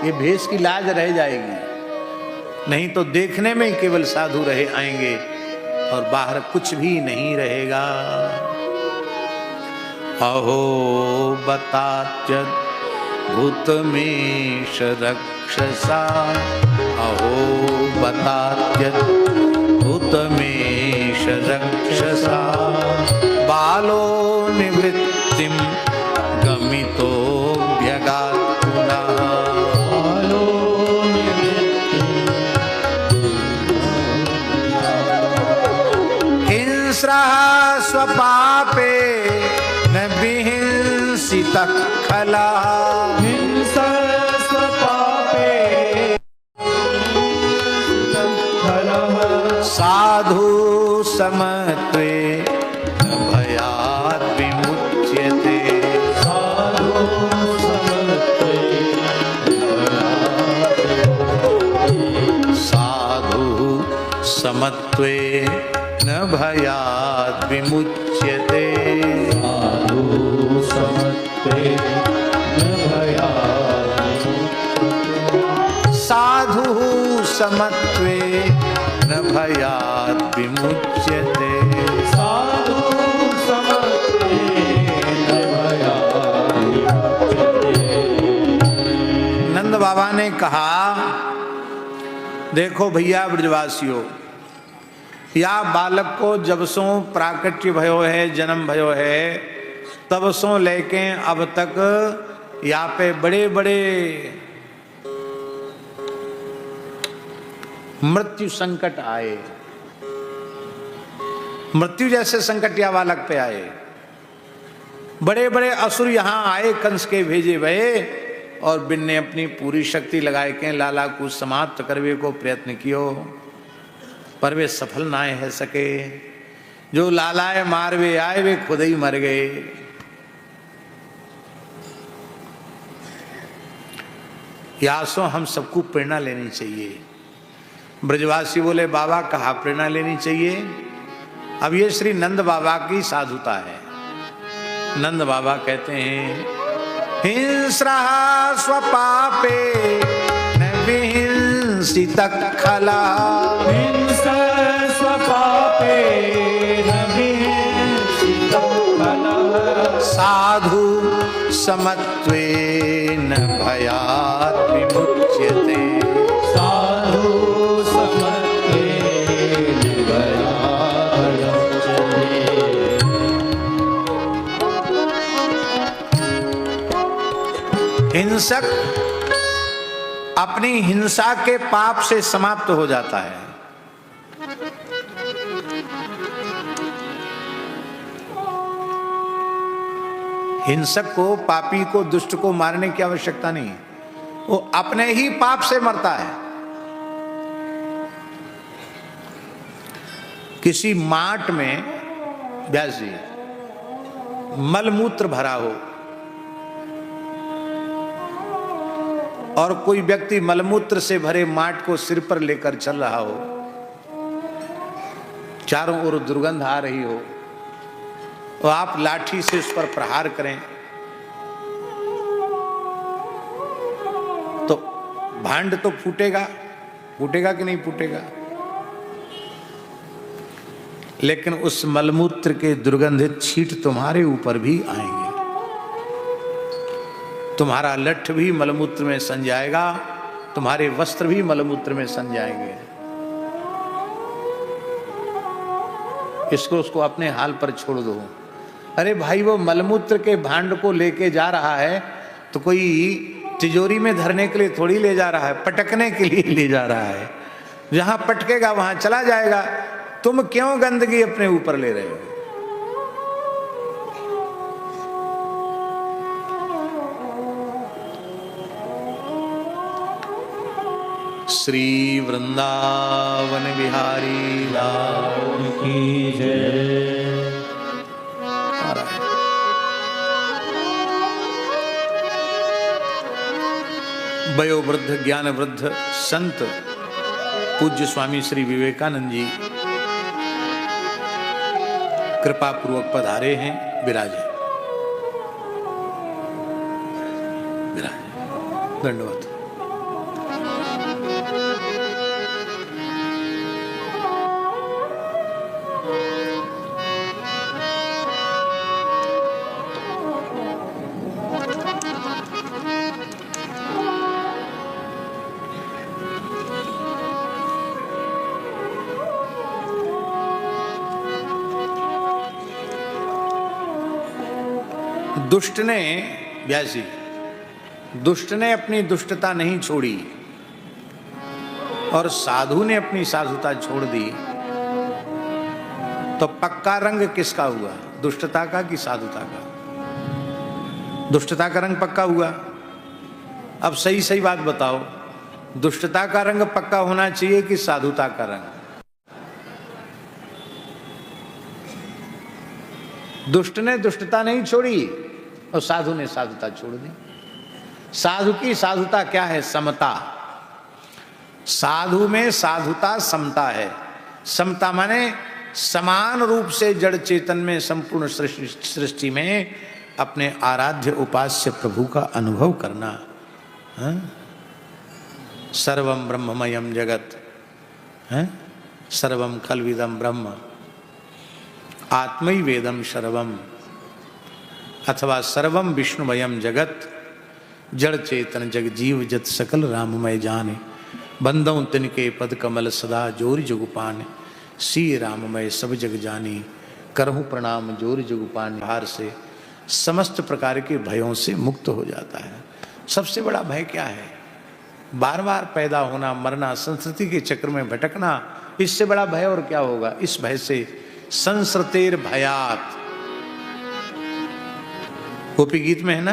ये भेष की लाज रह जाएगी। नहीं तो देखने में ही केवल साधु रहे आएंगे और बाहर कुछ भी नहीं रहेगा। अहो बतात्यद् भूतमेष रक्षसा, अहो बतात्यद् भूतमेष रक्षसा, बालो निवृत्तिं गमितो व्यगात् पुनः, बालो हिंस्रः स्वपापे न विहिंसितः खलः, हिंस्रः स्वपापे साधु समत्वे न भयात् विमुच्यते, साधु समत्वे साधु समत्वे न भयात् विमुच्यते, साधु समत्वे न भयात्, साधु समत्वे न भयात् विमुच्यते, साधु समत्वे न भयात् विमुच्यते। नंद बाबा ने कहा, देखो भैया ब्रजवासियों, या बालक को जब सो प्राकट्य भयो है, जन्म भयो है, तब सो लेके अब तक यहाँ पे बड़े बड़े मृत्यु संकट आए, मृत्यु जैसे संकट या बालक पे आए। बड़े बड़े असुर यहाँ आए, कंस के भेजे भये, और बिन ने अपनी पूरी शक्ति लगाए के लाला को समाप्त करवे को प्रयत्न कियो, पर वे सफल ना है सके। जो लालाए मारवे आए वे खुद ही मर गए। यासो हम सबको प्रेरणा लेनी चाहिए। ब्रजवासी बोले, बाबा कहाँ प्रेरणा लेनी चाहिए? अब ये श्री नंद बाबा की साधुता है। नंद बाबा कहते हैं, हिंस्रः स्वपापे न विहिंसितः खलः, हिंस्रः स्वपापे न विहिंसितः खलः, साधु समत्वे न भयात् विमुच्यते, साधु समत्वे न भयात् विमुच्यते। हिंसक अपनी हिंसा के पाप से समाप्त हो जाता है। हिंसक को, पापी को, दुष्ट को मारने की आवश्यकता नहीं, वो अपने ही पाप से मरता है। किसी माट में व्यास जी मलमूत्र भरा हो और कोई व्यक्ति मलमूत्र से भरे माट को सिर पर लेकर चल रहा हो, चारों ओर दुर्गंध आ रही हो और आप लाठी से उस पर प्रहार करें तो भांड तो फूटेगा, फूटेगा कि नहीं फूटेगा, लेकिन उस मलमूत्र के दुर्गंधित छींट तुम्हारे ऊपर भी आएंगे। तुम्हारा लठ भी मलमूत्र में सन जाएगा, तुम्हारे वस्त्र भी मलमूत्र में सन जाएंगे। इसको उसको अपने हाल पर छोड़ दो। अरे भाई, वो मलमूत्र के भांड को लेके जा रहा है तो कोई तिजोरी में धरने के लिए थोड़ी ले जा रहा है, पटकने के लिए ले जा रहा है। जहां पटकेगा वहां चला जाएगा। तुम क्यों गंदगी अपने ऊपर ले रहे हो? श्री वृंदावन बिहारी लाल की जय। वयोवृद्ध ज्ञान वृद्ध संत पूज्य स्वामी श्री विवेकानंद जी कृपा पूर्वक पधारे हैं। विराजे विराजे। दंडवत। दुष्ट ने व्यासी दुष्ट ने अपनी दुष्टता नहीं छोड़ी और साधु ने अपनी साधुता छोड़ दी, तो पक्का रंग किसका हुआ? दुष्टता का कि साधुता का? दुष्टता का रंग पक्का हुआ। अब सही सही बात बताओ, दुष्टता का रंग पक्का होना चाहिए कि साधुता का रंग? दुष्ट ने दुष्टता नहीं छोड़ी और साधु ने साधुता छोड़ दी। साधु की साधुता क्या है? समता। साधु में साधुता समता है। समता माने समान रूप से जड़ चेतन में संपूर्ण सृष्टि में अपने आराध्य उपास्य प्रभु का अनुभव करना। सर्वम ब्रह्ममयम जगत, सर्वम खल्विदम ब्रह्म आत्मै वेदम सर्वम, अथवा सर्वम विष्णुमयम जगत जड़ चेतन जग जीव जत सकल राममय जाने, बंदों तिनके पद कमल सदा जोर जुगुपान, सी राममय सब जग जानी, करहूँ प्रणाम जोर जुगुपान। हार से समस्त प्रकार के भयों से मुक्त हो जाता है। सबसे बड़ा भय क्या है? बार बार पैदा होना, मरना, संस्कृति के चक्र में भटकना। इससे बड़ा भय और क्या होगा? इस भय से संस्रतेर भयात, गोपी गीत में है ना,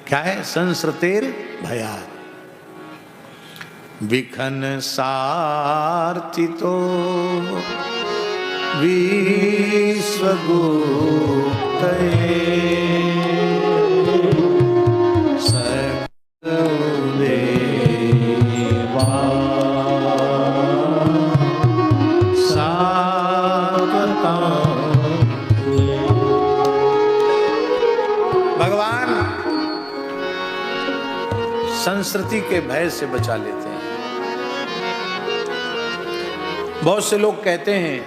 क्या है? संस्रतेर भयात विखन सार्थितो विश्वगुप्तये सकलदेवा संस्कृति के भय से बचा लेते हैं। बहुत से लोग कहते हैं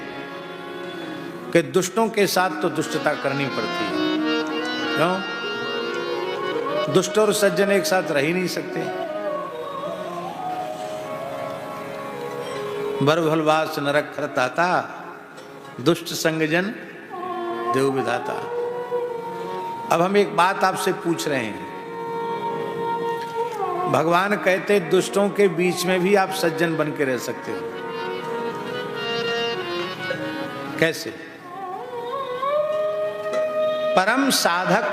कि दुष्टों के साथ तो दुष्टता करनी पड़ती है। क्यों? दुष्ट और सज्जन एक साथ रह ही नहीं सकते। बरभलवास नरक खरताता, दुष्ट संगजन देव विधाता। अब हम एक बात आपसे पूछ रहे हैं, भगवान कहते दुष्टों के बीच में भी आप सज्जन बन के रह सकते हो। कैसे? परम साधक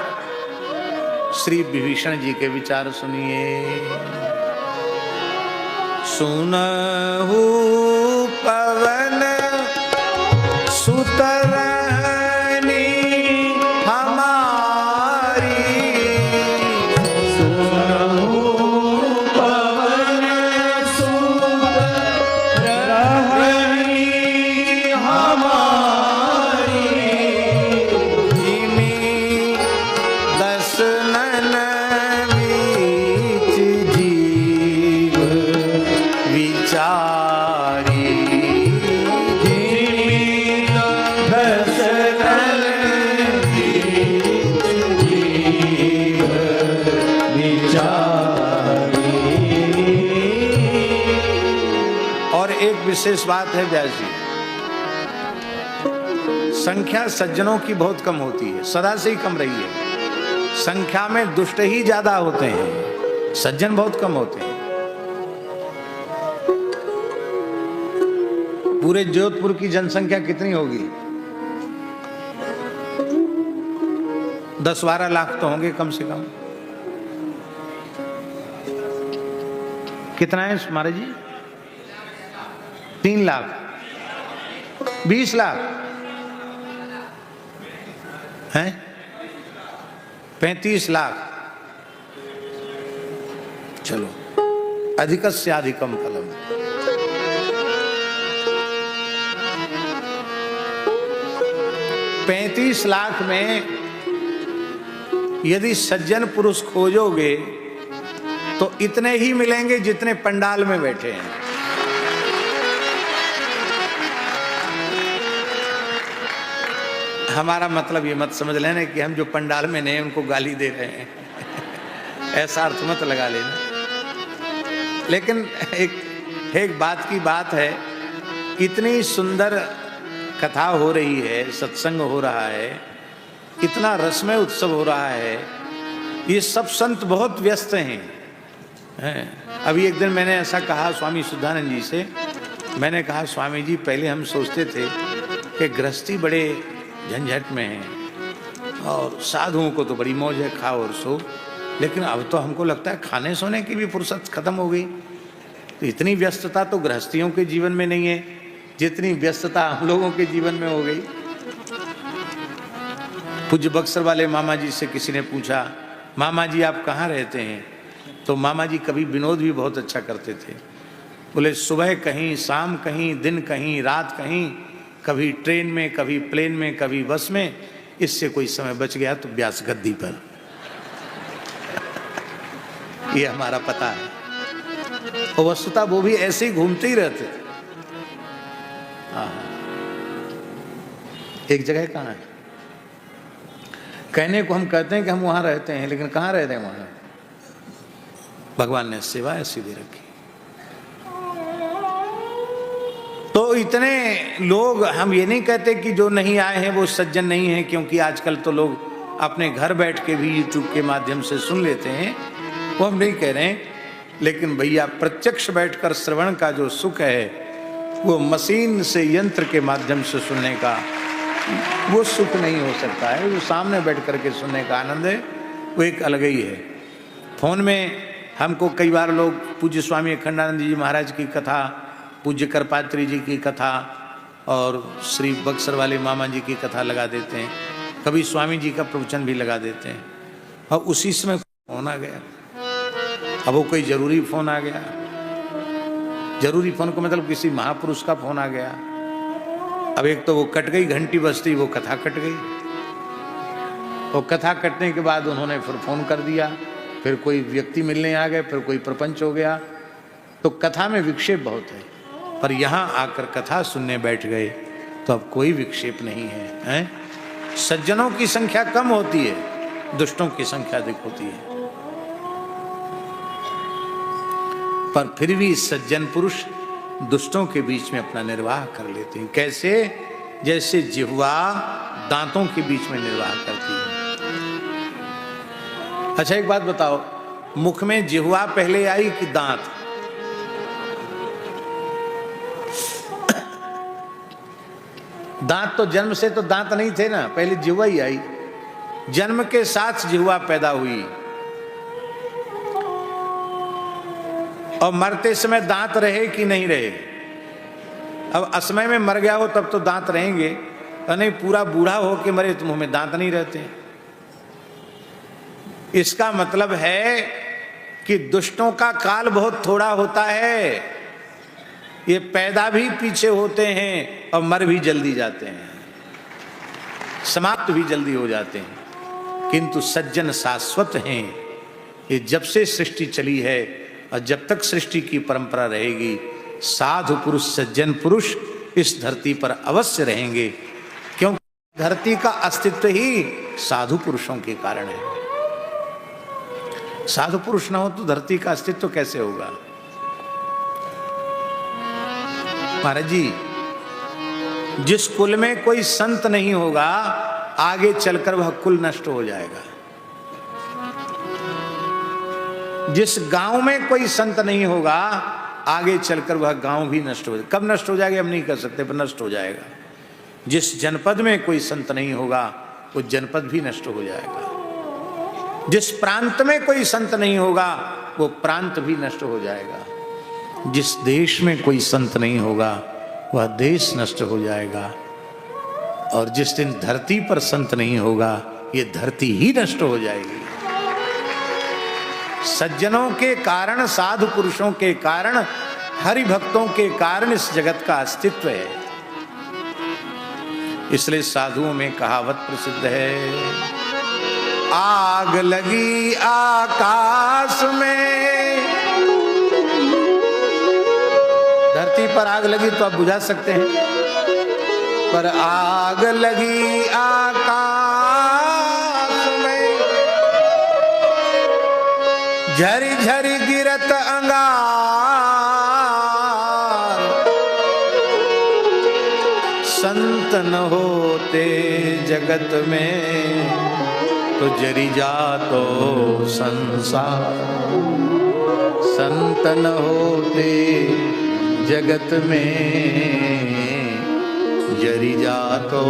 श्री विभीषण जी के विचार सुनिए। सुनहु पवन सुतरनी हमारी, सुनहु पवन सुतरनी विशेष बात है व्यास जी, संख्या सज्जनों की बहुत कम होती है, सदा से ही कम रही है। संख्या में दुष्ट ही ज्यादा होते हैं, सज्जन बहुत कम होते हैं। पूरे जोधपुर की जनसंख्या कितनी होगी? 10-12 लाख तो होंगे कम से कम। कितना है महाराज जी? 3 लाख, 20 लाख हैं, 35 लाख। चलो, अधिकस्य अधिकम फलम। पैंतीस लाख में यदि सज्जन पुरुष खोजोगे तो इतने ही मिलेंगे जितने पंडाल में बैठे हैं। हमारा मतलब ये मत समझ लेना कि हम जो पंडाल में नहीं उनको गाली दे रहे हैं ऐसा अर्थ मत लगा लेना। लेकिन एक बात की बात है, इतनी सुंदर कथा हो रही है, सत्संग हो रहा है, इतना रसमय उत्सव हो रहा है, ये सब संत बहुत व्यस्त हैं। अभी एक दिन मैंने ऐसा कहा स्वामी शुद्धानंद जी से, मैंने कहा स्वामी जी पहले हम सोचते थे कि गृहस्थी बड़े झंझट में है और साधुओं को तो बड़ी मौज है, खाओ और सो, लेकिन अब तो हमको लगता है खाने सोने की भी फुर्सत खत्म हो गई। तो इतनी व्यस्तता तो गृहस्थियों के जीवन में नहीं है जितनी व्यस्तता हम लोगों के जीवन में हो गई। पूज्य बक्सर वाले मामा जी से किसी ने पूछा, मामा जी आप कहाँ रहते हैं? तो मामा जी कभी विनोद भी बहुत अच्छा करते थे। बोले सुबह कहीं, शाम कहीं, दिन कहीं, रात कहीं, कभी ट्रेन में, कभी प्लेन में, कभी बस में, इससे कोई समय बच गया तो व्यास गद्दी पर। ये हमारा पता है। और वस्तुतः वो भी ऐसे ही घूमते ही रहते थे। एक जगह कहाँ है, कहने को हम कहते हैं कि हम वहां रहते हैं, लेकिन कहाँ रहते हैं वहां? भगवान ने सेवा ऐसी दे रखी। तो इतने लोग, हम ये नहीं कहते कि जो नहीं आए हैं वो सज्जन नहीं है, क्योंकि आजकल तो लोग अपने घर बैठ के भी यूट्यूब के माध्यम से सुन लेते हैं, वो हम नहीं कह रहे हैं। लेकिन भैया प्रत्यक्ष बैठकर श्रवण का जो सुख है वो मशीन से, यंत्र के माध्यम से सुनने का वो सुख नहीं हो सकता है। वो सामने बैठ करके सुनने का आनंद है, वो एक अलग ही है। फोन में हमको कई बार लोग पूज्य स्वामी अखंडानंद जी महाराज की कथा, पूज्य करपात्री जी की कथा और श्री बक्सर वाले मामा जी की कथा लगा देते हैं, कभी स्वामी जी का प्रवचन भी लगा देते हैं, और उसी समय फोन आ गया। अब वो कोई जरूरी फोन आ गया, जरूरी फोन को मतलब किसी महापुरुष का फोन आ गया। अब एक तो वो कट गई, घंटी बजती, वो कथा कट गई। वो कथा कटने के बाद उन्होंने फिर फोन कर दिया, फिर कोई व्यक्ति मिलने आ गए, फिर कोई प्रपंच हो गया। तो कथा में विक्षेप बहुत है, पर यहाँ आकर कथा सुनने बैठ गए तो अब कोई विक्षेप नहीं है। सज्जनों की संख्या कम होती है, दुष्टों की संख्या अधिक होती है। पर फिर भी सज्जन पुरुष दुष्टों के बीच में अपना निर्वाह कर लेते हैं। कैसे? जैसे जिह्वा दांतों के बीच में निर्वाह करती है। अच्छा एक बात बताओ, मुख में जिह्वा पहले आई कि दांत? दांत तो जन्म से तो दांत नहीं थे ना, पहले जिह्वा ही आई। जन्म के साथ जिह्वा पैदा हुई और मरते समय दांत रहे कि नहीं रहे? अब असमय में मर गया हो तब तो दांत रहेंगे, और नहीं पूरा बूढ़ा हो के मरे तो मुंह में दांत नहीं रहते। इसका मतलब है कि दुष्टों का काल बहुत थोड़ा होता है। ये पैदा भी पीछे होते हैं और मर भी जल्दी जाते हैं, समाप्त भी जल्दी हो जाते हैं। किंतु सज्जन शाश्वत हैं। ये जब से सृष्टि चली है और जब तक सृष्टि की परंपरा रहेगी, साधु पुरुष, सज्जन पुरुष इस धरती पर अवश्य रहेंगे, क्योंकि धरती का अस्तित्व ही साधु पुरुषों के कारण है। साधु पुरुष ना हो तो धरती का अस्तित्व कैसे होगा? महाराज जी, जिस कुल में कोई संत नहीं होगा आगे चलकर वह कुल नष्ट हो जाएगा। जिस गांव में कोई संत नहीं होगा आगे चलकर वह गांव भी नष्ट हो जाएगा। कब नष्ट हो जाएगा हम नहीं कह सकते, पर नष्ट हो जाएगा। जिस जनपद में कोई संत नहीं होगा वो जनपद भी नष्ट हो जाएगा। जिस प्रांत में कोई संत नहीं होगा वो प्रांत भी नष्ट हो जाएगा। जिस देश में कोई संत नहीं होगा वह देश नष्ट हो जाएगा। और जिस दिन धरती पर संत नहीं होगा ये धरती ही नष्ट हो जाएगी। सज्जनों के कारण, साधु पुरुषों के कारण, हरि भक्तों के कारण इस जगत का अस्तित्व है। इसलिए साधुओं में कहावत प्रसिद्ध है, आग लगी आकाश में। धरती पर आग लगी तो आप बुझा सकते हैं, पर आग लगी आकाश में, झरी झरी गिरत अंगार। संत न होते जगत में तो जरी जातो संसार। संत न होते जगत में जरी जातो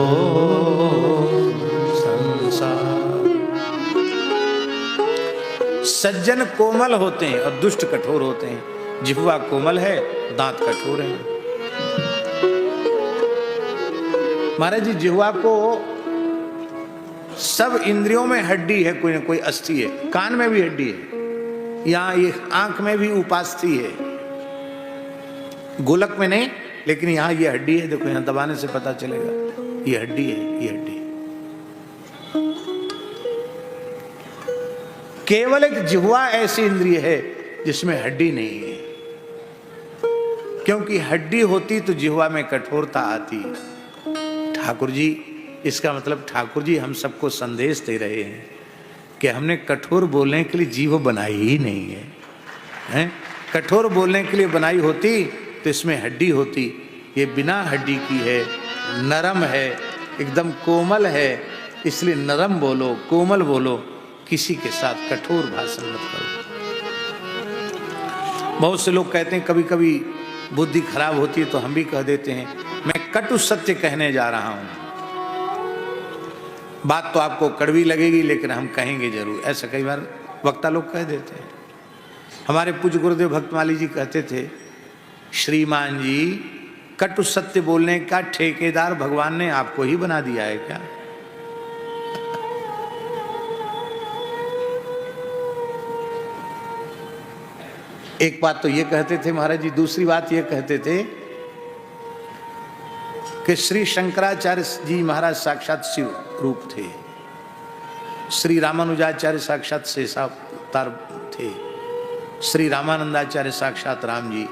संसार। सज्जन कोमल होते हैं और दुष्ट कठोर होते हैं। जिह्वा कोमल है, दांत कठोर हैं। महाराज जी, जिह्वा को सब इंद्रियों में हड्डी है, कोई ना कोई अस्थि है। कान में भी हड्डी है, यहाँ ये आंख में भी उपास्थि है, गोलक में नहीं, लेकिन यहाँ ये हड्डी है। देखो यहाँ दबाने से पता चलेगा ये हड्डी है, ये हड्डी। केवल एक जिह्वा ऐसी इंद्रिय है जिसमें हड्डी नहीं है, क्योंकि हड्डी होती तो जिह्वा में कठोरता आती। ठाकुर जी, इसका मतलब ठाकुर जी हम सबको संदेश दे रहे हैं कि हमने कठोर बोलने के लिए जीभ बनाई ही नहीं है, हैं? कठोर बोलने के लिए बनाई होती तो इसमें हड्डी होती। ये बिना हड्डी की है, नरम है, एकदम कोमल है। इसलिए नरम बोलो, कोमल बोलो, किसी के साथ कठोर भाषण मत करो। बहुत से लोग कहते हैं कभी कभी बुद्धि खराब होती है तो हम भी कह देते हैं मैं कटु सत्य कहने जा रहा हूं। बात तो आपको कड़वी लगेगी लेकिन हम कहेंगे जरूर, ऐसा कई बार वक्ता लोग कह देते हैं। हमारे पूज्य गुरुदेव भक्तमाली जी कहते थे, श्रीमान जी कटु सत्य बोलने का ठेकेदार भगवान ने आपको ही बना दिया है क्या? एक बात तो ये कहते थे महाराज जी, दूसरी बात ये कहते थे कि श्री शंकराचार्य जी महाराज साक्षात शिव रूप थे, श्री रामानुजाचार्य साक्षात शेषावतार थे, श्री रामानंदाचार्य साक्षात राम जी,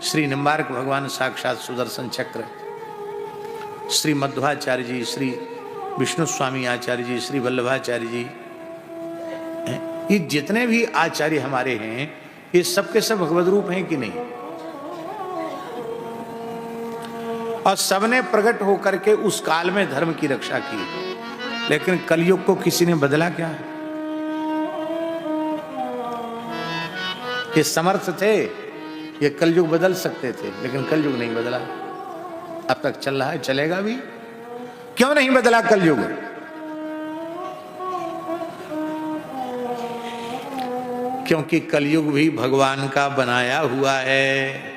श्री निम्बार्क भगवान साक्षात सुदर्शन चक्र, श्री मध्वाचार्य जी, श्री विष्णु स्वामी आचार्य जी, श्री वल्लभाचार्य जी, ये जितने भी आचार्य हमारे हैं ये सबके सब भगवद रूप हैं कि नहीं? और सबने प्रकट होकर के उस काल में धर्म की रक्षा की। लेकिन कलयुग को किसी ने बदला क्या? ये समर्थ थे, ये कलयुग बदल सकते थे, लेकिन कलयुग नहीं बदला। अब तक चल रहा है, चलेगा भी। क्यों नहीं बदला कलयुग? क्योंकि कलयुग भी भगवान का बनाया हुआ है।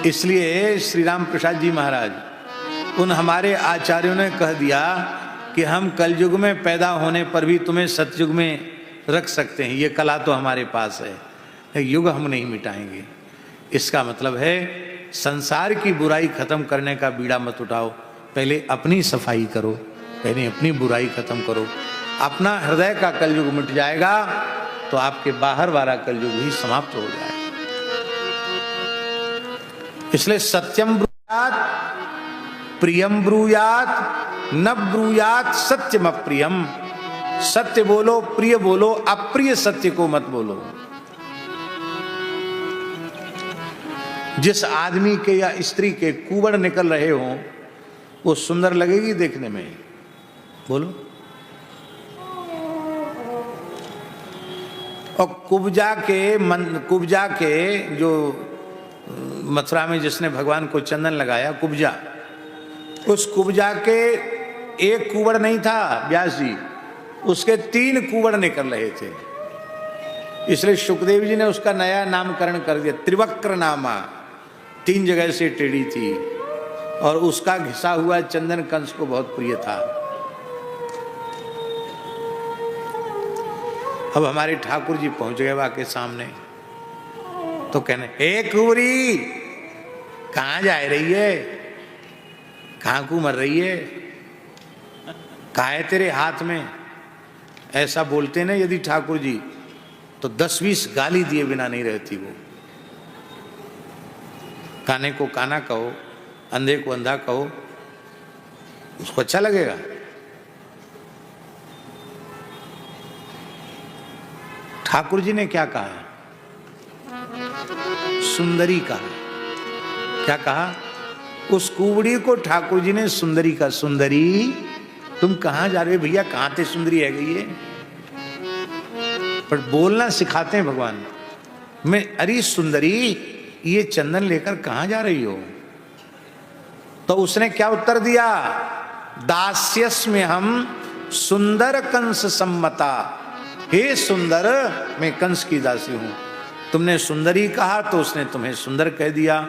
इसलिए श्री राम प्रसाद जी महाराज, उन हमारे आचार्यों ने कह दिया कि हम कलयुग में पैदा होने पर भी तुम्हें सतयुग में रख सकते हैं, ये कला तो हमारे पास है, युग हम नहीं मिटाएंगे। इसका मतलब है संसार की बुराई खत्म करने का बीड़ा मत उठाओ, पहले अपनी सफाई करो, पहले अपनी बुराई खत्म करो। अपना हृदय का कलयुग मिट जाएगा तो आपके बाहर वाला कलयुग भी समाप्त हो जाएगा। इसलिए सत्यम ब्रूयात प्रियम ब्रूयात न ब्रूयात सत्यम अप्रियम। सत्य बोलो, प्रिय बोलो, अप्रिय सत्य को मत बोलो। जिस आदमी के या स्त्री के कुबड़ निकल रहे हों वो सुंदर लगेगी देखने में? बोलो। और कुब्जा के जो मथुरा में जिसने भगवान को चंदन लगाया, कुब्जा, उस कुब्जा के एक कुबड़ नहीं था व्यास जी, उसके 3 कुबड़ निकल रहे थे। इसलिए सुखदेव जी ने उसका नया नामकरण कर दिया, त्रिवक्र नामा। 3 जगह से टेढ़ी थी और उसका घिसा हुआ चंदन कंस को बहुत प्रिय था। अब हमारे ठाकुर जी पहुंच गए वहां के सामने, तो कहने, हे कुंवरी कहां जा रही है, कहां को मर रही है, कहा है तेरे हाथ में? ऐसा बोलते ना यदि ठाकुर जी तो 10-20 गाली दिए बिना नहीं रहती वो। काने को काना कहो, अंधे को अंधा कहो, उसको अच्छा लगेगा? ठाकुर जी ने क्या कहा? सुंदरी कहा। क्या कहा? उस कुबड़ी को ठाकुर जी ने सुंदरी का, सुंदरी तुम कहां जा रहे हो भैया, कहां थे सुंदरी है गई है? पर बोलना सिखाते हैं भगवान। मैं, अरे सुंदरी ये चंदन लेकर कहां जा रही हो? तो उसने क्या उत्तर दिया? दास्यस्मि हम सुंदर कंस सम्मता। हे सुंदर, मैं कंस की दासी हूं। तुमने सुंदरी कहा तो उसने तुम्हें सुंदर कह दिया।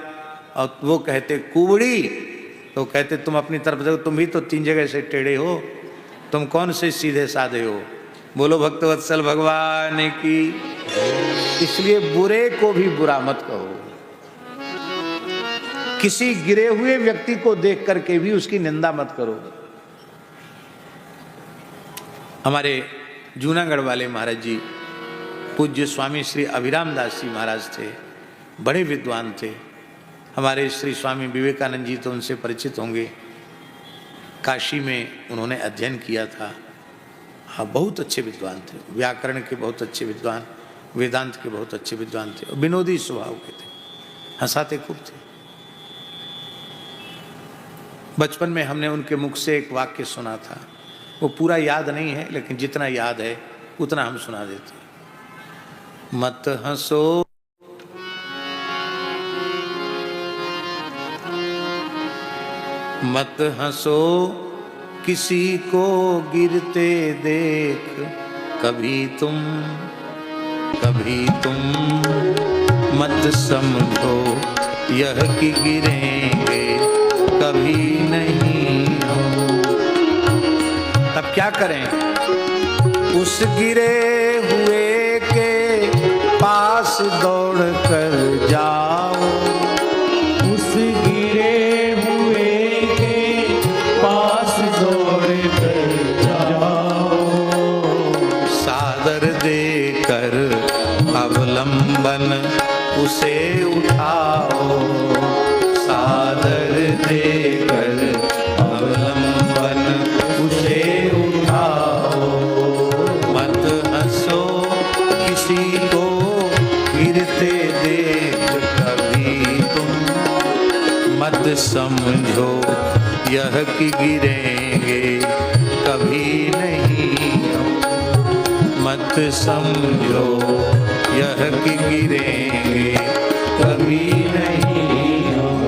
और वो कहते कुबड़ी तो कहते तुम अपनी तरफ देखो, तुम भी तो 3 जगह से टेढ़े हो, तुम कौन से सीधे साधे हो? बोलो भक्तवत्सल भगवान की। इसलिए बुरे को भी बुरा मत कहो। किसी गिरे हुए व्यक्ति को देख करके भी उसकी निंदा मत करो। हमारे जूनागढ़ वाले महाराज जी पूज्य स्वामी श्री अभिराम दास जी महाराज थे, बड़े विद्वान थे। हमारे श्री स्वामी विवेकानंद जी तो उनसे परिचित होंगे, काशी में उन्होंने अध्ययन किया था। हाँ, बहुत अच्छे विद्वान थे, व्याकरण के बहुत अच्छे विद्वान, वेदांत के बहुत अच्छे विद्वान थे, और विनोदी स्वभाव के थे, हंसाते खूब थे। बचपन में हमने उनके मुख से एक वाक्य सुना था, वो पूरा याद नहीं है लेकिन जितना याद है उतना हम सुना देते हैं। मत हंसो मत हंसो किसी को गिरते देख, कभी तुम मत समझो यह कि गिरेंगे कभी नहीं हम। तब क्या करें? उस गिरे हुए के पास दौड़ कर जाओ, उस गिरे हुए के पास दौड़ कर जाओ, सादर देकर अवलंबन उसे उठाओ, सादर देकर अवलंबन उसे उठाओ। मत हंसो किसी को गिरते देख, कभी तुम मत समझो यह कि गिरेंगे कभी नहीं हम। मत समझो यह कि गिरेंगे कभी नहीं हम।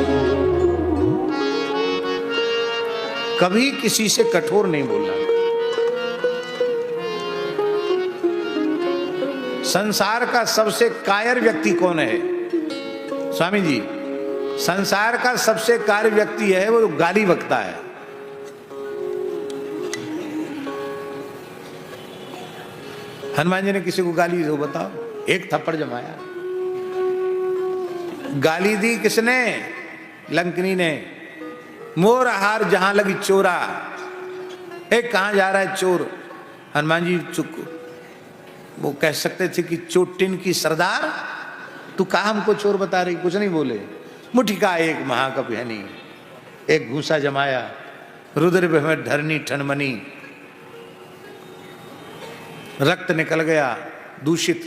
कभी किसी से कठोर नहीं बोलना। संसार का सबसे कायर व्यक्ति कौन है? स्वामी जी, संसार का सबसे कायर व्यक्ति है वो गाली बकता है। हनुमान जी ने किसी को गाली दो, बताओ, एक थप्पड़ जमाया। गाली दी किसने? लंकनी ने। मोर हार जहां लगी चोरा। एक कहां जा रहा है चोर? हनुमान जी चुप, वो कह सकते थे कि चोटिन की सरदार, तू कहा हमको चोर बता रही? कुछ नहीं बोले। मुठिका एक महाकपि हनी, एक घूसा जमाया, रुद्र में धरनी ठनमनी, रक्त निकल गया, दूषित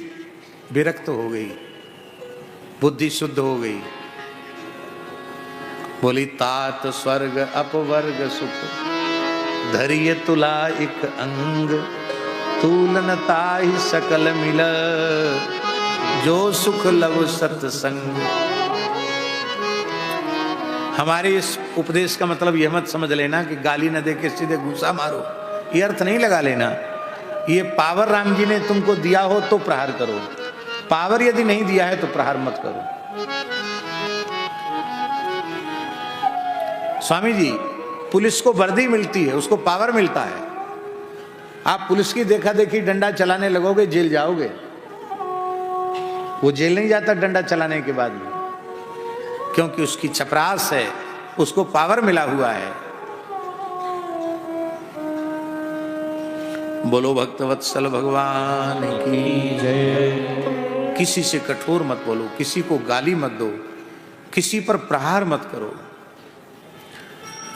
विरक्त हो गई, बुद्धि शुद्ध हो गई। बोली तात स्वर्ग अपवर्ग सुख, धैर्य तुला एक अंग, तूलन ताहि सकल मिल, जो सुख लव सत्संग। हमारे इस उपदेश का मतलब यह मत समझ लेना कि गाली न दे के सीधे घूसा मारो, ये अर्थ नहीं लगा लेना। ये पावर राम जी ने तुमको दिया हो तो प्रहार करो, पावर यदि नहीं दिया है तो प्रहार मत करो। स्वामी जी, पुलिस को वर्दी मिलती है, उसको पावर मिलता है। आप पुलिस की देखा देखी डंडा चलाने लगोगे, जेल जाओगे। वो जेल नहीं जाता डंडा चलाने के बाद में, क्योंकि उसकी चपरास है, उसको पावर मिला हुआ है। बोलो भक्तवत्सल भगवान की जय। किसी से कठोर मत बोलो, किसी को गाली मत दो, किसी पर प्रहार मत करो।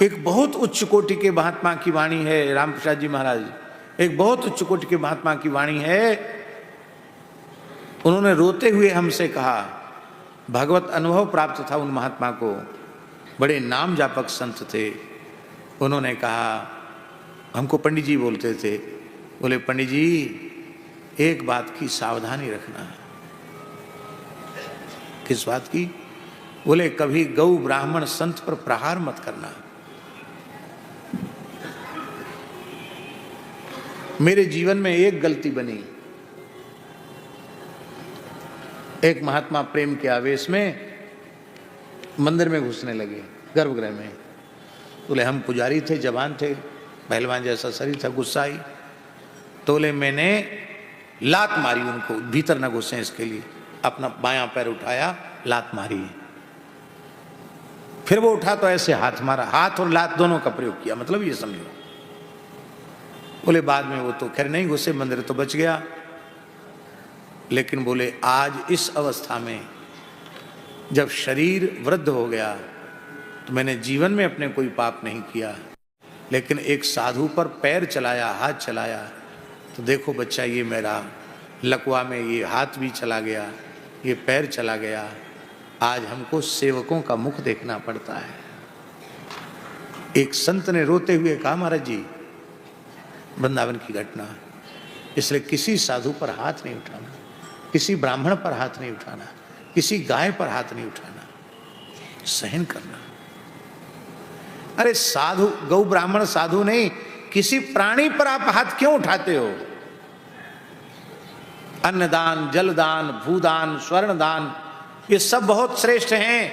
एक बहुत उच्च कोटि के महात्मा की वाणी है, रामप्रसाद जी महाराज, एक बहुत उच्च कोटि के महात्मा की वाणी है। उन्होंने रोते हुए हमसे कहा, भगवत अनुभव प्राप्त था उन महात्मा को, बड़े नाम जापक संत थे। उन्होंने कहा, हमको पंडित जी बोलते थे, बोले पंडित जी एक बात की सावधानी रखना। किस बात की? बोले कभी गौ ब्राह्मण संत पर प्रहार मत करना। मेरे जीवन में एक गलती बनी। एक महात्मा प्रेम के आवेश में मंदिर में घुसने लगे, गर्भगृह में। बोले हम पुजारी थे, जवान थे, पहलवान जैसा शरीर था, गुस्सा आई। तो बोले मैंने लात मारी उनको, भीतर न घुसे इसके लिए। अपना बायां पैर उठाया, लात मारी। फिर वो उठा तो ऐसे हाथ मारा, हाथ और लात दोनों का प्रयोग किया, मतलब ये समझो। बोले बाद में वो तो खैर नहीं घुसे, मंदिर तो बच गया। लेकिन बोले आज इस अवस्था में जब शरीर वृद्ध हो गया तो मैंने जीवन में अपने कोई पाप नहीं किया, लेकिन एक साधु पर पैर चलाया, हाथ चलाया, तो देखो बच्चा ये मेरा लकवा में ये हाथ भी चला गया, ये पैर चला गया। आज हमको सेवकों का मुख देखना पड़ता है। एक संत ने रोते हुए कहा, महाराज जी वृंदावन की घटना, इसलिए किसी साधु पर हाथ नहीं उठाना, किसी ब्राह्मण पर हाथ नहीं उठाना, किसी गाय पर हाथ नहीं उठाना, सहन करना। अरे साधु, गौ ब्राह्मण साधु नहीं, किसी प्राणी पर आप हाथ क्यों उठाते हो? अन्नदान, जलदान, भूदान, स्वर्णदान, ये सब बहुत श्रेष्ठ हैं।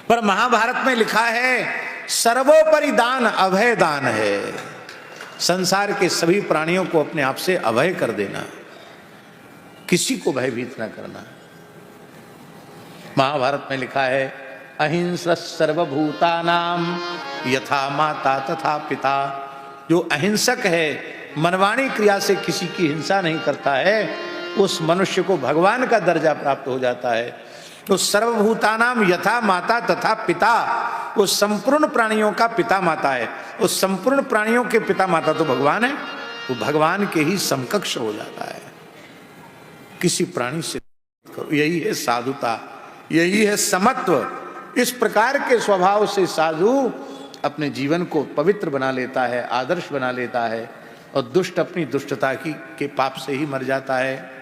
पर महाभारत में लिखा है सर्वोपरि दान अभय दान है। संसार के सभी प्राणियों को अपने आप से अभय कर देना, किसी को भयभीत न करना। महाभारत में लिखा है अहिंसा सर्वभूतानाम यथा माता तथा पिता। जो अहिंसक है, मनवाणी क्रिया से किसी की हिंसा नहीं करता है, उस मनुष्य को भगवान का दर्जा प्राप्त हो जाता है। तो सर्वभूतानाम यथा माता तथा पिता, वो संपूर्ण प्राणियों का पिता माता है। उस संपूर्ण प्राणियों के पिता माता तो भगवान है, वो भगवान के ही समकक्ष हो जाता है। किसी प्राणी से करो, यही है साधुता, यही है समत्व। इस प्रकार के स्वभाव से साधु अपने जीवन को पवित्र बना लेता है, आदर्श बना लेता है, और दुष्ट अपनी दुष्टता के पाप से ही मर जाता है।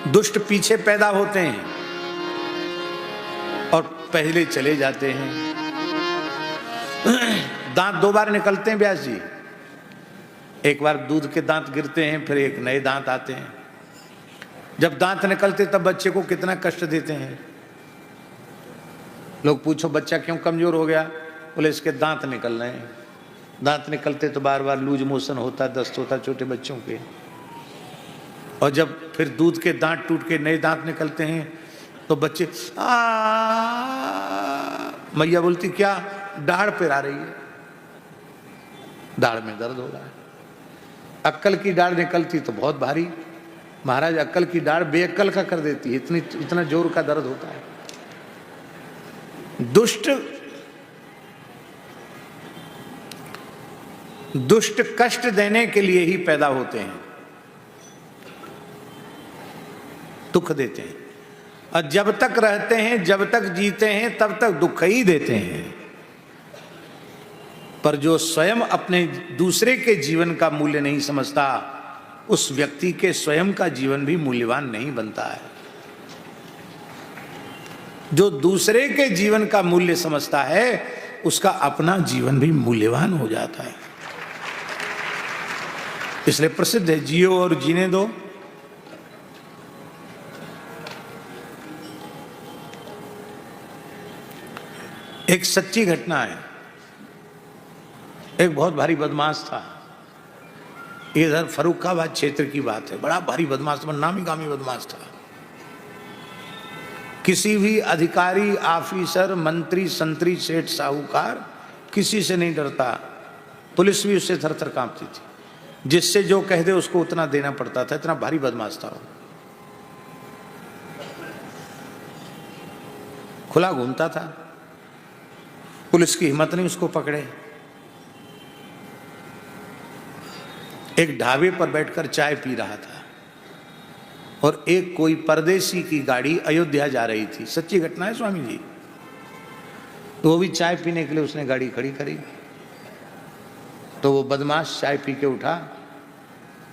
दुष्ट पीछे पैदा होते हैं और पहले चले जाते हैं। दांत दो बार निकलते हैं व्यास जी, एक बार दूध के दांत गिरते हैं, फिर एक नए दांत आते हैं। जब दांत निकलते तब बच्चे को कितना कष्ट देते हैं। लोग पूछो बच्चा क्यों कमजोर हो गया? बोले इसके दांत निकल रहे हैं। दांत निकलते तो बार बार लूज मोशन होता, दस्त होता छोटे बच्चों के। और जब फिर दूध के दांत टूट के नए दांत निकलते हैं तो बच्चे मैया बोलती क्या? दाढ़ पिरा रही है, दाढ़ में दर्द हो रहा है। अक्कल की दाढ़ निकलती तो बहुत भारी, महाराज अक्कल की दाढ़ बेअक्कल का कर देती है, इतना जोर का दर्द होता है। दुष्ट कष्ट देने के लिए ही पैदा होते हैं, दुख देते हैं। और जब तक रहते हैं, जब तक जीते हैं, तब तक दुख ही देते हैं। पर जो स्वयं अपने दूसरे के जीवन का मूल्य नहीं समझता, उस व्यक्ति के स्वयं का जीवन भी मूल्यवान नहीं बनता है। जो दूसरे के जीवन का मूल्य समझता है, उसका अपना जीवन भी मूल्यवान हो जाता है। इसलिए प्रसिद्ध है, जियो और जीने दो। एक सच्ची घटना है। एक बहुत भारी बदमाश था, इधर फर्रुखाबाद क्षेत्र की बात है। बड़ा भारी बदमाश था, नामी गामी बदमाश था। किसी भी अधिकारी, ऑफिसर, मंत्री, संतरी, सेठ, साहूकार किसी से नहीं डरता। पुलिस भी उससे थर थर कांपती थी। जिससे जो कह दे उसको उतना देना पड़ता था। इतना भारी बदमाश था। खुला घूमता था, पुलिस की हिम्मत नहीं उसको पकड़े। एक ढाबे पर बैठकर चाय पी रहा था और एक कोई परदेसी की गाड़ी अयोध्या जा रही थी। सच्ची घटना है स्वामी जी। तो वो भी चाय पीने के लिए उसने गाड़ी खड़ी करी। तो वो बदमाश चाय पी के उठा।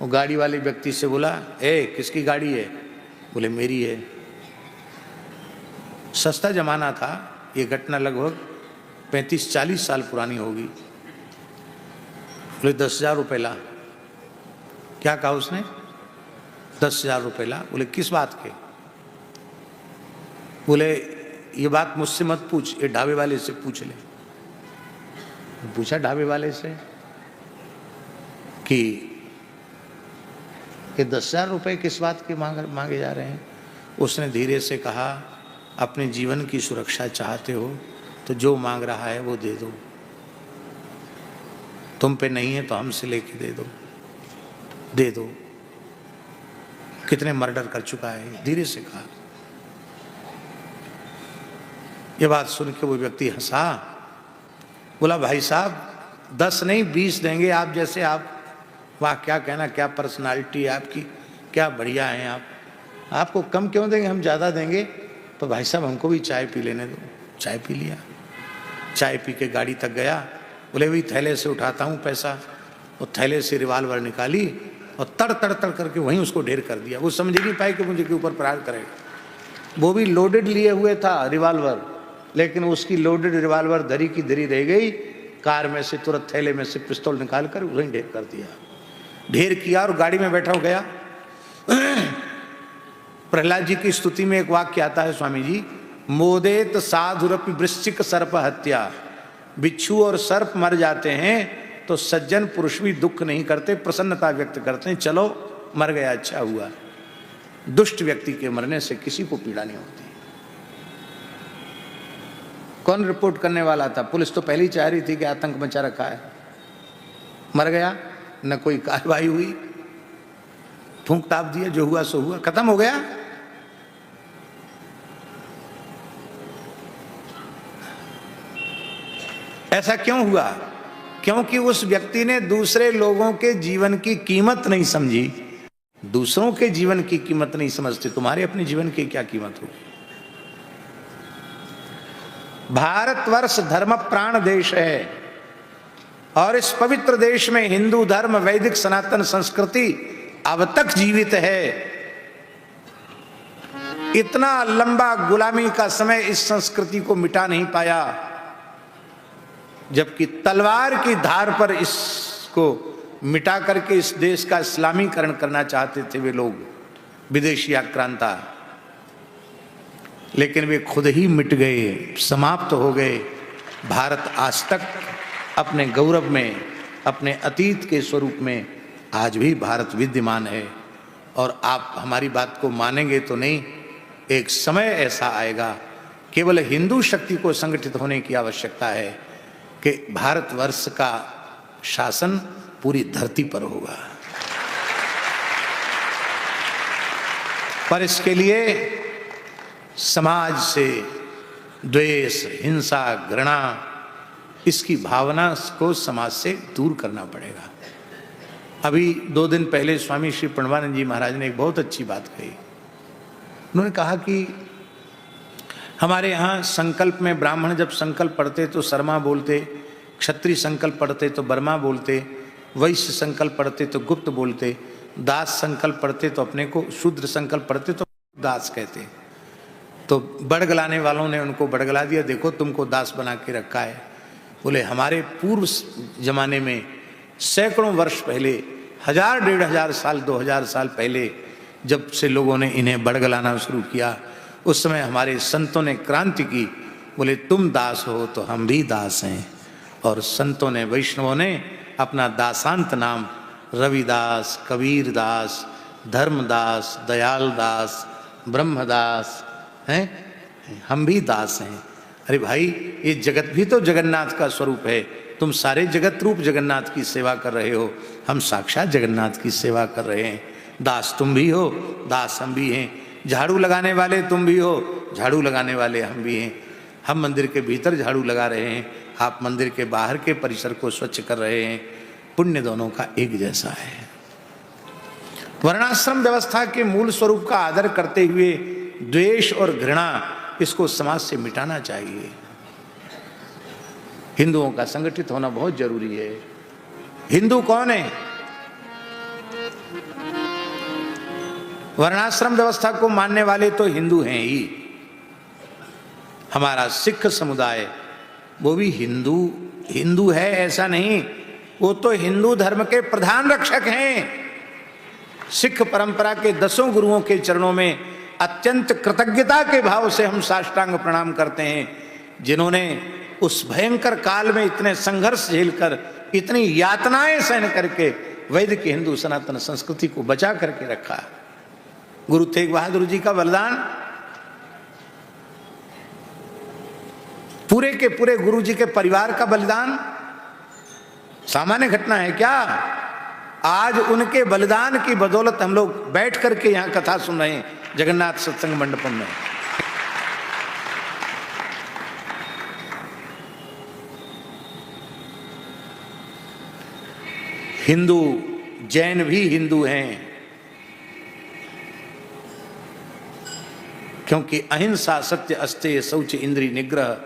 वो गाड़ी वाले व्यक्ति से बोला, ए किसकी गाड़ी है? बोले मेरी है। सस्ता जमाना था, ये घटना लगभग 35-40 साल पुरानी होगी। बोले 10,000 रुपये ला। क्या कहा उसने? 10,000 रुपये ला। बोले किस बात के? बोले ये बात मुझसे मत पूछ, ये ढाबे वाले से पूछ ले। पूछा ढाबे वाले से कि ये 10,000 रुपये किस बात के मांगे जा रहे हैं? उसने धीरे से कहा, अपने जीवन की सुरक्षा चाहते हो तो जो मांग रहा है वो दे दो। तुम पे नहीं है तो हमसे लेके दे दो, दे दो। कितने मर्डर कर चुका है, धीरे से कहा। ये बात सुन के वो व्यक्ति हंसा। बोला भाई साहब 10 नहीं 20 देंगे आप जैसे। आप वाह, क्या कहना, क्या पर्सनालिटी है आपकी, क्या बढ़िया हैं आप। आपको कम क्यों देंगे, हम ज़्यादा देंगे। तो भाई साहब हमको भी चाय पी लेने दो। चाय पी लिया। चाय पी के गाड़ी तक गया। बोले भाई थैले से उठाता हूँ पैसा। और थैले से रिवाल्वर निकाली और तड़ तड़ तड़ करके वहीं उसको ढेर कर दिया। वो समझ नहीं पाए कि मुझे के ऊपर प्रहार करेगा। वो भी लोडेड लिए हुए था रिवाल्वर, लेकिन उसकी लोडेड रिवाल्वर धरी की धरी रह गई। कार में से तुरंत थैले में से पिस्तौल निकाल कर वहीं ढेर कर दिया। ढेर किया और गाड़ी में बैठा हो गया। प्रहलाद जी की स्तुति में एक वाक्य आता है स्वामी जी, मोदेत साधुरपि वृश्चिक सर्प हत्या। बिच्छू और सर्प मर जाते हैं तो सज्जन पुरुष भी दुख नहीं करते, प्रसन्नता व्यक्त करते हैं, चलो मर गया अच्छा हुआ। दुष्ट व्यक्ति के मरने से किसी को पीड़ा नहीं होती। कौन रिपोर्ट करने वाला था? पुलिस तो पहले ही चाह रही थी कि आतंक मचा रखा है। मर गया, न कोई कार्रवाई हुई, फूंक ताप दिया, जो हुआ सो हुआ, खत्म हो गया। ऐसा क्यों हुआ? क्योंकि उस व्यक्ति ने दूसरे लोगों के जीवन की कीमत नहीं समझी। दूसरों के जीवन की कीमत नहीं समझते, तुम्हारे अपने जीवन की क्या कीमत होगी? भारतवर्ष धर्म प्राण देश है और इस पवित्र देश में हिंदू धर्म, वैदिक सनातन संस्कृति अब तक जीवित है। इतना लंबा गुलामी का समय इस संस्कृति को मिटा नहीं पाया, जबकि तलवार की धार पर इसको मिटा करके इस देश का इस्लामीकरण करना चाहते थे वे लोग, विदेशी आक्रांता। लेकिन वे खुद ही मिट गए, समाप्त हो गए। भारत आज तक अपने गौरव में, अपने अतीत के स्वरूप में आज भी भारत विद्यमान है। और आप हमारी बात को मानेंगे तो नहीं, एक समय ऐसा आएगा, केवल हिंदू शक्ति को संगठित होने की आवश्यकता है कि भारतवर्ष का शासन पूरी धरती पर होगा। पर इसके लिए समाज से द्वेष, हिंसा, घृणा, इसकी भावना को समाज से दूर करना पड़ेगा। अभी 2 दिन पहले स्वामी श्री प्रणवानंद जी महाराज ने एक बहुत अच्छी बात कही। उन्होंने कहा कि हमारे यहाँ संकल्प में ब्राह्मण जब संकल्प पढ़ते तो शर्मा बोलते, क्षत्रिय संकल्प पढ़ते तो बर्मा बोलते, वैश्य संकल्प पढ़ते तो गुप्त बोलते, दास संकल्प पढ़ते तो अपने को, शूद्र संकल्प पढ़ते तो दास कहते। तो बड़गलाने वालों ने उनको बड़गला दिया, देखो तुमको दास बना के रखा है। बोले हमारे पूर्व जमाने में सैकड़ों वर्ष पहले, 1000-1500 साल, 2000 साल पहले जब से लोगों ने इन्हें बड़गलाना शुरू किया, उस समय हमारे संतों ने क्रांति की। बोले तुम दास हो तो हम भी दास हैं। और संतों ने, वैष्णवों ने अपना दासांत नाम रविदास, कबीर दास, धर्मदास, दयाल दास, ब्रह्मदास हैं, हम भी दास हैं। अरे भाई, ये जगत भी तो जगन्नाथ का स्वरूप है। तुम सारे जगत रूप जगन्नाथ की सेवा कर रहे हो, हम साक्षात जगन्नाथ की सेवा कर रहे हैं। दास तुम भी हो, दास हम भी हैं। झाड़ू लगाने वाले तुम भी हो, झाड़ू लगाने वाले हम भी हैं। हम मंदिर के भीतर झाड़ू लगा रहे हैं, आप मंदिर के बाहर के परिसर को स्वच्छ कर रहे हैं। पुण्य दोनों का एक जैसा है। वर्णाश्रम व्यवस्था के मूल स्वरूप का आदर करते हुए द्वेष और घृणा, इसको समाज से मिटाना चाहिए। हिंदुओं का संगठित होना बहुत जरूरी है। हिंदू कौन है? वर्णाश्रम व्यवस्था को मानने वाले तो हिंदू हैं ही। हमारा सिख समुदाय वो भी हिंदू है ऐसा नहीं, वो तो हिंदू धर्म के प्रधान रक्षक हैं। सिख परंपरा के 10 गुरुओं के चरणों में अत्यंत कृतज्ञता के भाव से हम साष्टांग प्रणाम करते हैं, जिन्होंने उस भयंकर काल में इतने संघर्ष झेलकर, इतनी यातनाएं सहन करके वैदिक हिंदू सनातन संस्कृति को बचा करके रखा। गुरु तेग बहादुर जी का बलिदान, पूरे के पूरे गुरु जी के परिवार का बलिदान सामान्य घटना है क्या? आज उनके बलिदान की बदौलत हम लोग बैठ करके यहां कथा सुन रहे हैं जगन्नाथ सत्संग मंडपम में। हिंदू, जैन भी हिंदू हैं, क्योंकि अहिंसा, सत्य, अस्तेय, शौच, इंद्रिय निग्रह,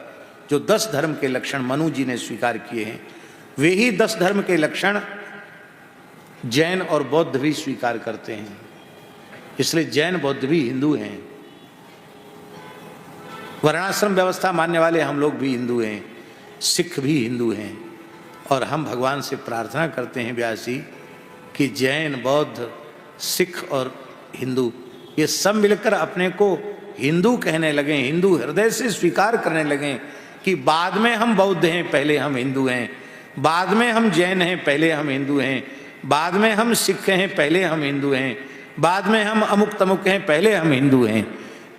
जो 10 धर्म के लक्षण मनु जी ने स्वीकार किए हैं, वे ही 10 धर्म के लक्षण जैन और बौद्ध भी स्वीकार करते हैं। इसलिए जैन बौद्ध भी हिंदू हैं। वर्णाश्रम व्यवस्था मानने वाले हम लोग भी हिंदू हैं, सिख भी हिंदू हैं। और हम भगवान से प्रार्थना करते हैं व्यास जी कि जैन, बौद्ध, सिख और हिंदू ये सब मिलकर अपने को हिंदू कहने लगे, हिंदू हृदय से स्वीकार करने लगे कि बाद में हम बौद्ध हैं, पहले हम हिंदू हैं, बाद में हम जैन हैं, पहले हम हिंदू हैं, बाद में हम सिख हैं, पहले हम हिंदू हैं, बाद में हम अमुक तमुक हैं, पहले हम हिंदू हैं।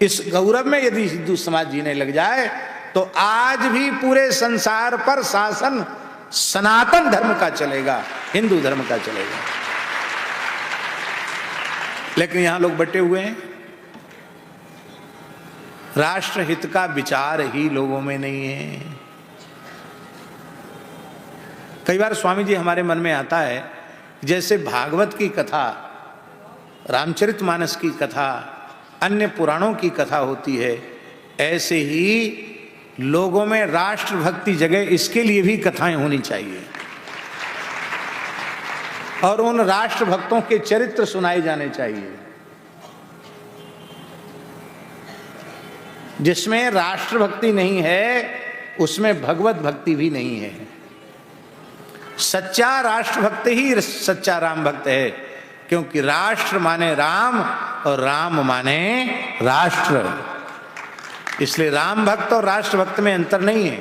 इस गौरव में यदि हिंदू समाज जीने लग जाए तो आज भी पूरे संसार पर शासन सनातन धर्म का चलेगा, हिंदू धर्म का चलेगा। लेकिन यहां लोग बटे हुए हैं, राष्ट्र हित का विचार ही लोगों में नहीं है। कई बार स्वामी जी हमारे मन में आता है, जैसे भागवत की कथा, रामचरितमानस की कथा, अन्य पुराणों की कथा होती है, ऐसे ही लोगों में राष्ट्र भक्ति जगह, इसके लिए भी कथाएं होनी चाहिए और उन राष्ट्र भक्तों के चरित्र सुनाए जाने चाहिए। जिसमें राष्ट्र भक्ति नहीं है उसमें भगवत भक्ति भी नहीं है। सच्चा राष्ट्र भक्त ही सच्चा राम भक्त है, क्योंकि राष्ट्र माने राम और राम माने राष्ट्र। इसलिए राम भक्त और राष्ट्र भक्त में अंतर नहीं है,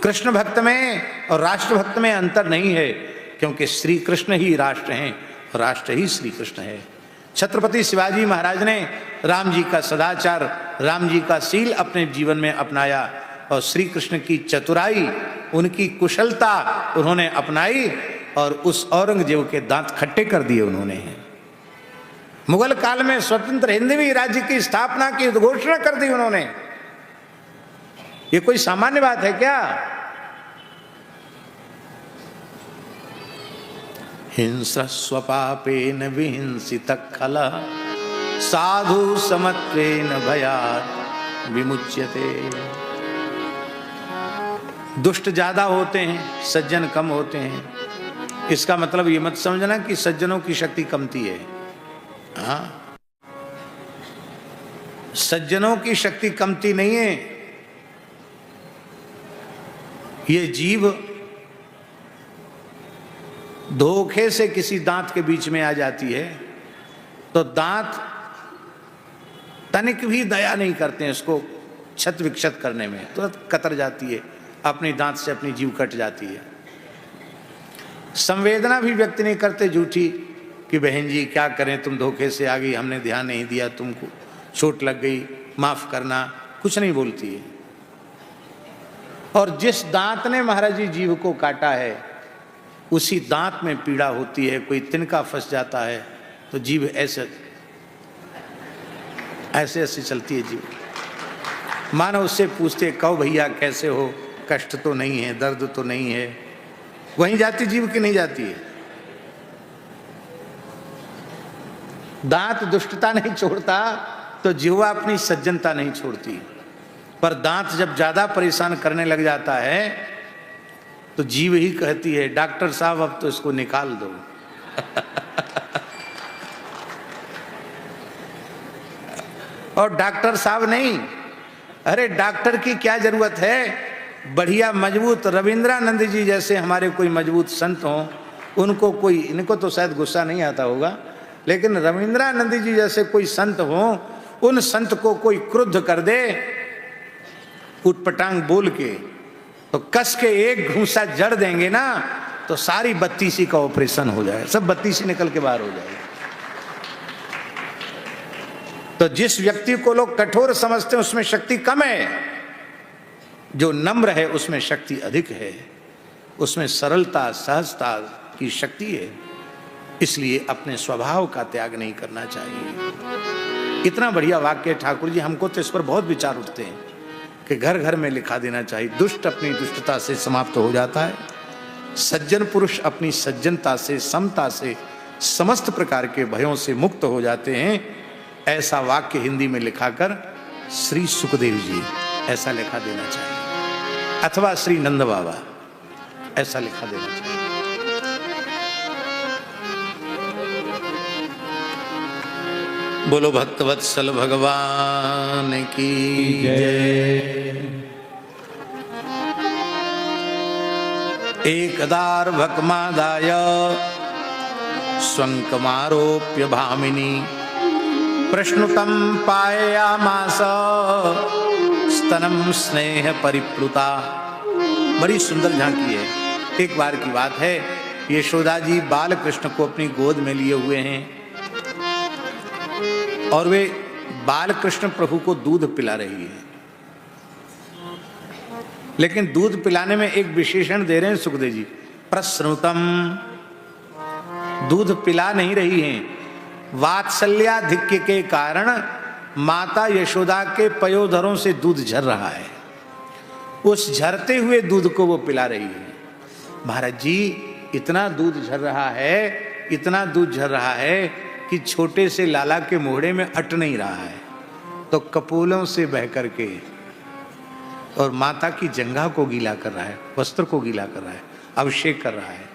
कृष्ण भक्त में और राष्ट्र भक्त में अंतर नहीं है, क्योंकि श्री कृष्ण ही राष्ट्र हैं और राष्ट्र ही श्री कृष्ण है। छत्रपति शिवाजी महाराज ने राम जी का सदाचार, राम जी का शील अपने जीवन में अपनाया और श्री कृष्ण की चतुराई, उनकी कुशलता उन्होंने अपनाई और उस औरंगजेब के दांत खट्टे कर दिए उन्होंने। मुगल काल में स्वतंत्र हिंदवी राज्य की स्थापना की घोषणा कर दी उन्होंने। ये कोई सामान्य बात है क्या? हिंस्रस्वपापेन विहिंसितः खलः साधु समत्वेन भयात् विमुच्यते। दुष्ट ज्यादा होते हैं, सज्जन कम होते हैं। इसका मतलब ये मत समझना कि सज्जनों की शक्ति कमती है। हाँ, सज्जनों की शक्ति कमती नहीं है। ये जीव धोखे से किसी दांत के बीच में आ जाती है तो दांत तनिक भी दया नहीं करते हैं उसको क्षत विक्षत करने में, तो कतर जाती है, अपनी दांत से अपनी जीव कट जाती है। संवेदना भी व्यक्त नहीं करते झूठी कि बहन जी क्या करें, तुम धोखे से आ गई, हमने ध्यान नहीं दिया, तुमको चोट लग गई, माफ करना, कुछ नहीं बोलती है। और जिस दांत ने महाराज जी जीव को काटा है उसी दांत में पीड़ा होती है। कोई तिनका फंस जाता है तो जीव ऐसे ऐसे ऐसे चलती है जीव। मानो उससे पूछते कहो भैया कैसे हो, कष्ट तो नहीं है, दर्द तो नहीं है, वहीं जाती जीव की नहीं जाती है। दांत दुष्टता नहीं छोड़ता तो जीवा अपनी सज्जनता नहीं छोड़ती। पर दांत जब ज्यादा परेशान करने लग जाता है तो जीव ही कहती है डॉक्टर साहब अब तो इसको निकाल दो। और डॉक्टर साहब नहीं, अरे डॉक्टर की क्या जरूरत है, बढ़िया मजबूत रविंद्रानंद जी जैसे हमारे कोई मजबूत संत हों, उनको कोई, इनको तो शायद गुस्सा नहीं आता होगा, लेकिन रविंद्रानंद जी जैसे कोई संत हों, उन संत को कोई क्रुद्ध कर दे उटपटांग बोल के, तो कस के एक घूंसा जड़ देंगे ना तो सारी बत्तीसी का ऑपरेशन हो जाए, सब बत्तीसी निकल के बाहर हो जाए। तो जिस व्यक्ति को लोग कठोर समझते हैं उसमें शक्ति कम है, जो नम्र है उसमें शक्ति अधिक है, उसमें सरलता सहजता की शक्ति है। इसलिए अपने स्वभाव का त्याग नहीं करना चाहिए। इतना बढ़िया वाक्य ठाकुर जी, हमको तो इस पर बहुत विचार उठते हैं कि घर घर में लिखा देना चाहिए। दुष्ट अपनी दुष्टता से समाप्त हो जाता है, सज्जन पुरुष अपनी सज्जनता से, समता से, समस्त प्रकार के भयों से मुक्त हो जाते हैं। ऐसा वाक्य हिंदी में लिखाकर श्री सुखदेव जी ऐसा लिखा देना चाहिए, अथवा श्री नंद बाबा ऐसा लिखा देना चाहिए। बोलो भक्तवत्सल भगवान की जय। एकदार भकमादाय स्वंकमारोप्य भामिनी प्रश्नुतम पायामास स्तनम स्नेह परिप्लुता। बड़ी सुंदर झांकी है। एक बार की बात है, यशोदा जी बाल कृष्ण को अपनी गोद में लिए हुए हैं और वे बाल कृष्ण प्रभु को दूध पिला रही है। लेकिन दूध पिलाने में एक विशेषण दे रहे हैं सुखदेव जी, प्रश्नुतम। दूध पिला नहीं रही हैं, वात्सल्याधिक्य के कारण माता यशोदा के पयोधरों से दूध झर रहा है, उस झरते हुए दूध को वो पिला रही है। महाराज जी इतना दूध झर रहा है, इतना दूध झर रहा है कि छोटे से लाला के मोहड़े में अट नहीं रहा है, तो कपोलों से बह करके और माता की जंघा को गीला कर रहा है, वस्त्र को गीला कर रहा है, अभिषेक कर रहा है।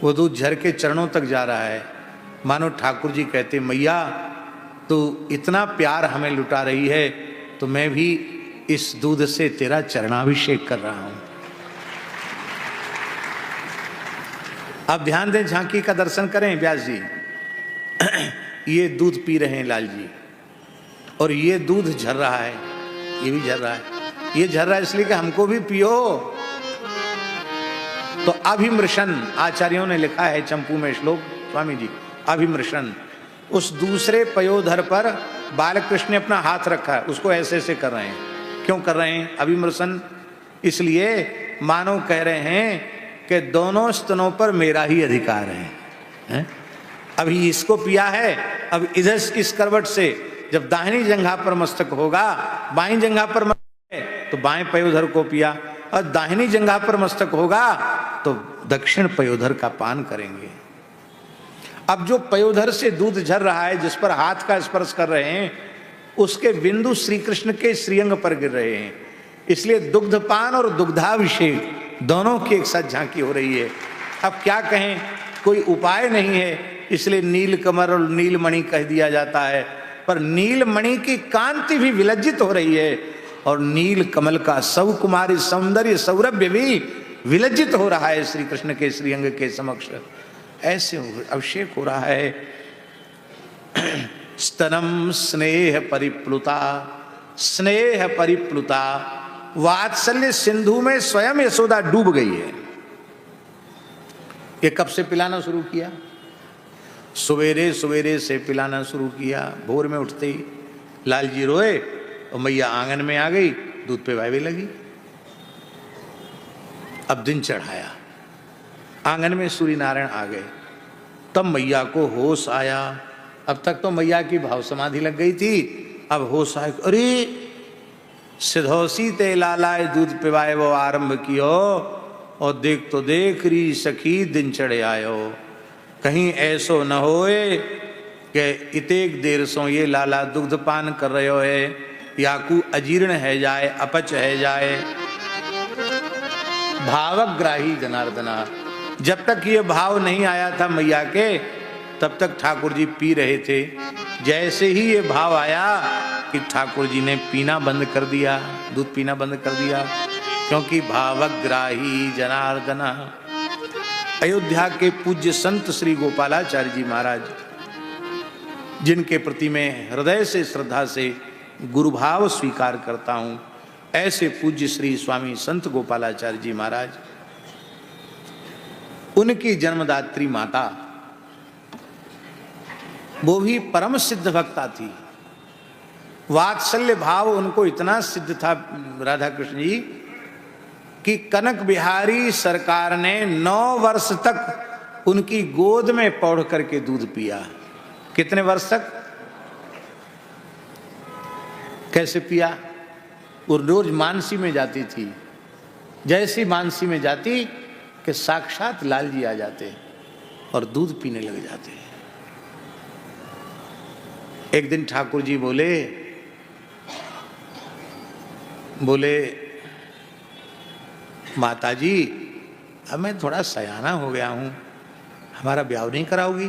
वो दूध झर के चरणों तक जा रहा है। मानो ठाकुर जी कहते मैया तू इतना प्यार हमें लुटा रही है तो मैं भी इस दूध से तेरा चरणाभिषेक कर रहा हूं। अब ध्यान दें, झांकी का दर्शन करें व्यास जी। ये दूध पी रहे हैं लाल जी, और ये दूध झर रहा है, ये भी झर रहा है। ये झर रहा है इसलिए कि हमको भी पियो। तो अभिमृशन आचार्यों ने लिखा है चंपू में श्लोक, स्वामी जी, अभिमृशन। उस दूसरे पयोधर पर बालकृष्ण ने अपना हाथ रखा है, उसको ऐसे ऐसे कर रहे हैं। क्यों कर रहे हैं अभिमृशन? इसलिए मानो कह रहे हैं कि दोनों स्तनों पर मेरा ही अधिकार है। अभी इसको पिया है, अब इधर इस करवट से जब दाहिनी जंघा पर मस्तक होगा, बाईं जंघा पर मस्तक है तो बाएं पयोधर को पिया, और दाहिनी जंघा पर मस्तक होगा तो दक्षिण पयोधर का पान करेंगे। अब जो पयोधर से दूध झर रहा है, जिस पर हाथ का स्पर्श कर रहे हैं, उसके बिंदु श्री कृष्ण के श्रीअंग पर गिर रहे हैं। इसलिए दुग्धपान और दुग्धाभिषेक दोनों की एक साथ झांकी हो रही है। अब क्या कहें, कोई उपाय नहीं है, इसलिए नीलकमल और नीलमणि कह दिया जाता है। पर नीलमणि की कांति भी विलज्जित हो रही है और नील कमल का सौकुमारी सौंदर्य सौरभ्य भी विलज्जित हो रहा है श्री कृष्ण के श्रीअंग के समक्ष। ऐसे अभिषेक हो रहा है। स्तनम स्नेह परिप्लुता, स्नेह परिप्लुता, वात्सल्य सिंधु में स्वयं यशोदा डूब गई है। ये कब से पिलाना शुरू किया? सवेरे सवेरे से पिलाना शुरू किया। भोर में उठते ही लाल जी रोए और मैया आंगन में आ गई, दूध पिलाने लगी। अब दिन चढ़ाया, आंगन में सूर्य नारायण आ गए, तब मैया को होश आया। अब तक तो मैया की भाव समाधि लग गई थी, अब होश आया, अरे सिधौसी ते लालाए दूध पिवाए वो आरंभ कियो, और देख तो देख री सखी दिन चढ़े आयो। कहीं ऐसो न होए कि इतेक देर सो ये लाला दुग्ध पान कर रहे हो है, याकू अजीर्ण है जाए, अपच है जाए। भावग्राही जनार्दना, जब तक ये भाव नहीं आया था मैया के, तब तक ठाकुर जी पी रहे थे। जैसे ही ये भाव आया कि ठाकुर जी ने पीना बंद कर दिया, दूध पीना बंद कर दिया, क्योंकि भावग्राही जनार्दना। अयोध्या के पूज्य संत श्री गोपालाचार्य जी महाराज, जिनके प्रति मैं हृदय से श्रद्धा से गुरुभाव स्वीकार करता हूं, ऐसे पूज्य श्री स्वामी संत गोपालाचार्य जी महाराज, उनकी जन्मदात्री माता, वो भी परम सिद्ध भक्ता थी। वात्सल्य भाव उनको इतना सिद्ध था राधा कृष्ण जी कि कनक बिहारी सरकार ने 9 वर्ष तक उनकी गोद में पौड़ करके दूध पिया। कितने वर्ष तक? कैसे पिया? वो रोज मानसी में जाती थी, जैसी मानसी में जाती कि साक्षात लाल जी आ जाते और दूध पीने लग जाते। एक दिन ठाकुर जी बोले माता जी, अब मैं थोड़ा सयाना हो गया हूं, हमारा ब्याह नहीं कराओगी?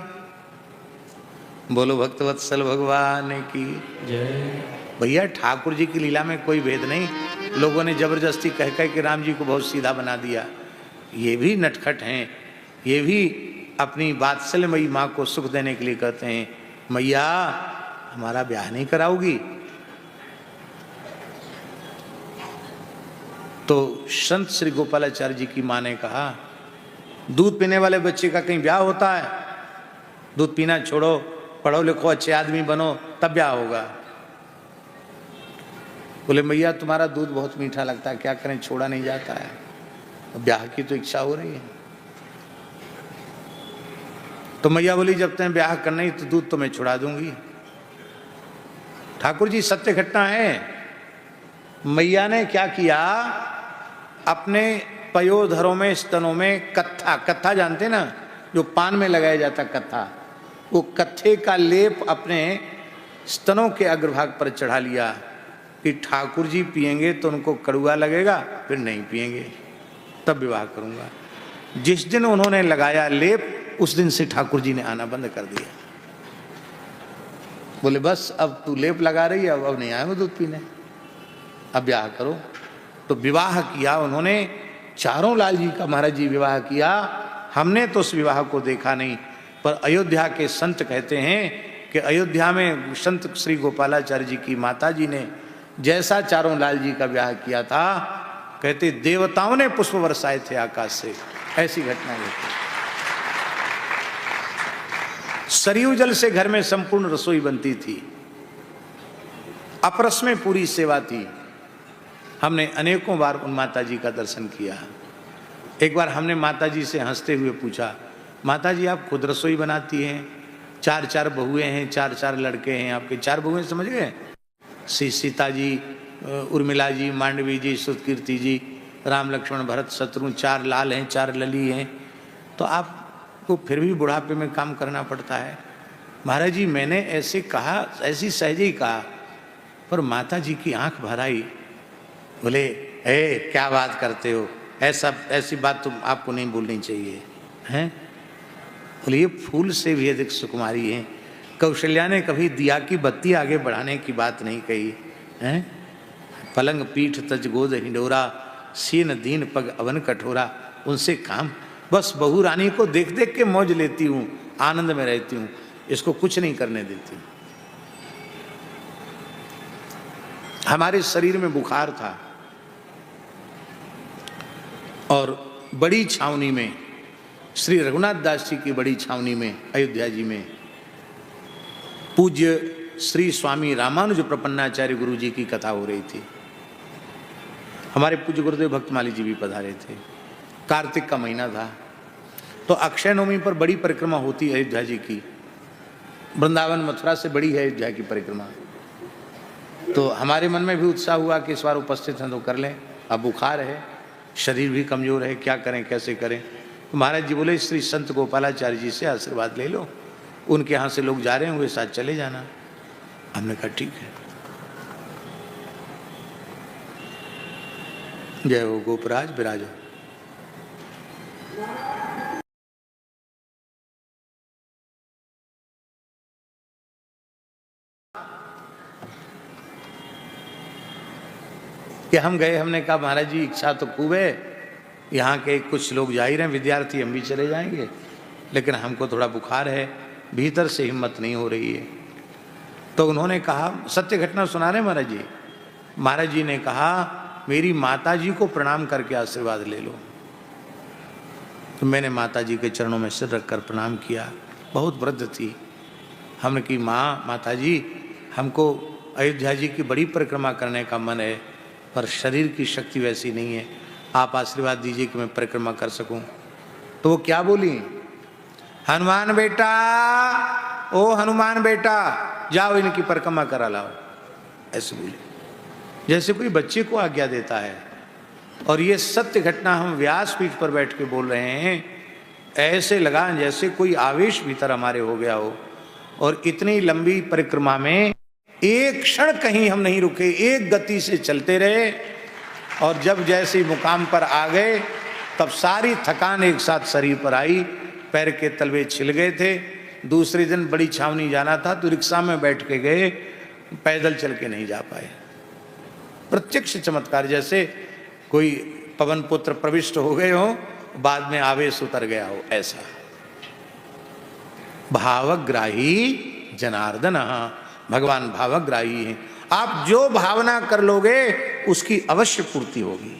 बोलो भक्तवत्सल भगवान की जय। भैया ठाकुर जी की लीला में कोई भेद नहीं। लोगों ने जबरदस्ती कह कह के राम जी को बहुत सीधा बना दिया। ये भी नटखट हैं, ये भी अपनी वात्सल्यमयी माँ को सुख देने के लिए कहते हैं, मैया हमारा ब्याह नहीं कराओगी? तो संत श्री गोपालाचार्य जी की माँ ने कहा, दूध पीने वाले बच्चे का कहीं ब्याह होता है? दूध पीना छोड़ो, पढ़ो लिखो, अच्छे आदमी बनो, तब ब्याह होगा। बोले मैया तुम्हारा दूध बहुत मीठा लगता है, क्या करें, छोड़ा नहीं जाता है, ब्याह की तो इच्छा हो रही है। तो मैया बोली जब तक ब्याह करना ही तो दूध तो मैं छुड़ा दूंगी। ठाकुर जी सत्य घटना है। मैया ने क्या किया, अपने पयोधरों में, स्तनों में कत्था जानते ना, जो पान में लगाया जाता कत्था, वो कत्थे का लेप अपने स्तनों के अग्रभाग पर चढ़ा लिया कि ठाकुर जी पिएंगे तो उनको कड़ुआ लगेगा, फिर नहीं पिएंगे, तब विवाह करूंगा। जिस दिन उन्होंने लगाया लेप, उस दिन से ठाकुर जी ने आना बंद कर दिया। बोले बस अब तू लेप लगा रही है, अब नहीं आएंगे दूध पीने, अब ब्याह करो। तो विवाह किया उन्होंने, चारों लाल जी का महाराज जी विवाह किया। हमने तो उस विवाह को देखा नहीं, पर अयोध्या के संत कहते हैं कि अयोध्या में संत श्री गोपालाचार्य जी की माता जी ने जैसा चारों लाल जी का ब्याह किया था, कहते देवताओं ने पुष्प बरसाए थे आकाश से, ऐसी घटना है। सरयू जल से घर में संपूर्ण रसोई बनती थी, अपरस में पूरी सेवा थी। हमने अनेकों बार उन माता जी का दर्शन किया। एक बार हमने माता जी से हंसते हुए पूछा, माता जी आप खुद रसोई बनाती हैं, 4 बहुएं हैं, 4 लड़के हैं आपके, 4 बहुएं समझ गए, सीता जी, उर्मिला जी, मांडवी जी, सुतकीर्ति जी, राम लक्ष्मण भरत शत्रु, 4 लाल हैं, 4 लली हैं, तो आपको फिर भी बुढ़ापे में काम करना पड़ता है। महाराज जी मैंने ऐसे कहा, ऐसी सहजे ही कहा पर माता जी की आंख भर आई, बोले ए क्या बात करते हो, ऐसी बात तुम आपको नहीं बोलनी चाहिए हैं। बोले ये फूल से भी अधिक सुकुमारी हैं। कौशल्या ने कभी दिया की बत्ती आगे बढ़ाने की बात नहीं कही हैं। पलंग पीठ तज गोद हिंडोरा, सीन दीन पग अवन कठोरा। उनसे काम बस बहू रानी को देख देख के मौज लेती हूँ, आनंद में रहती हूँ, इसको कुछ नहीं करने देती। हमारे शरीर में बुखार था और बड़ी छावनी में, श्री रघुनाथ दास जी की बड़ी छावनी में अयोध्या जी में पूज्य श्री स्वामी रामानुज प्रपन्नाचार्य गुरु जी की कथा हो रही थी। हमारे पूज्य गुरुदेव भक्तमाली जी भी पधारे थे। कार्तिक का महीना था तो अक्षय नवमी पर बड़ी परिक्रमा होती है अयोध्या जी की। वृंदावन मथुरा से बड़ी है अयोध्या की परिक्रमा। तो हमारे मन में भी उत्साह हुआ कि इस बार उपस्थित हैं तो कर लें। अब बुखार है, शरीर भी कमजोर है, क्या करें कैसे करें। तो महाराज जी बोले श्री संत गोपालाचार्य जी से आशीर्वाद ले लो, उनके यहाँ से लोग जा रहे हैं, उनके साथ चले जाना। हमने कहा ठीक है। जय हो गोपराज विराजो। कि हम गए, हमने कहा महाराज जी इच्छा तो खूब है, यहाँ के कुछ लोग जा ही रहे हैं, विद्यार्थी, हम भी चले जाएंगे, लेकिन हमको थोड़ा बुखार है, भीतर से हिम्मत नहीं हो रही है। तो उन्होंने कहा, सत्य घटना सुना रहे महाराज जी। महाराज जी ने कहा मेरी माता जी को प्रणाम करके आशीर्वाद ले लो। तो मैंने माता जी के चरणों में सिर रखकर प्रणाम किया। बहुत वृद्ध थी। हमने की माता जी हमको अयोध्या जी की बड़ी परिक्रमा करने का मन है, पर शरीर की शक्ति वैसी नहीं है, आप आशीर्वाद दीजिए कि मैं परिक्रमा कर सकूं। तो वो क्या बोली, हनुमान बेटा, ओ हनुमान बेटा, जाओ इनकी परिक्रमा करा लाओ। ऐसे बोली जैसे कोई बच्चे को आज्ञा देता है। और ये सत्य घटना हम व्यासपीठ पर बैठ के बोल रहे हैं, ऐसे लगा जैसे कोई आवेश भीतर हमारे हो गया हो। और इतनी लंबी परिक्रमा में एक क्षण कहीं हम नहीं रुके, एक गति से चलते रहे। और जब जैसे मुकाम पर आ गए तब सारी थकान एक साथ शरीर पर आई, पैर के तलवे छिल गए थे। दूसरे दिन बड़ी छावनी जाना था तो रिक्शा में बैठ के गए, पैदल चल के नहीं जा पाए। प्रत्यक्ष चमत्कार, जैसे कोई पवन पुत्र प्रविष्ट हो गए हो, बाद में आवेश उतर गया हो, ऐसा। भावग्राही जनार्दन, भगवान भावग्राही हैं। आप जो भावना कर लोगे उसकी अवश्य पूर्ति होगी।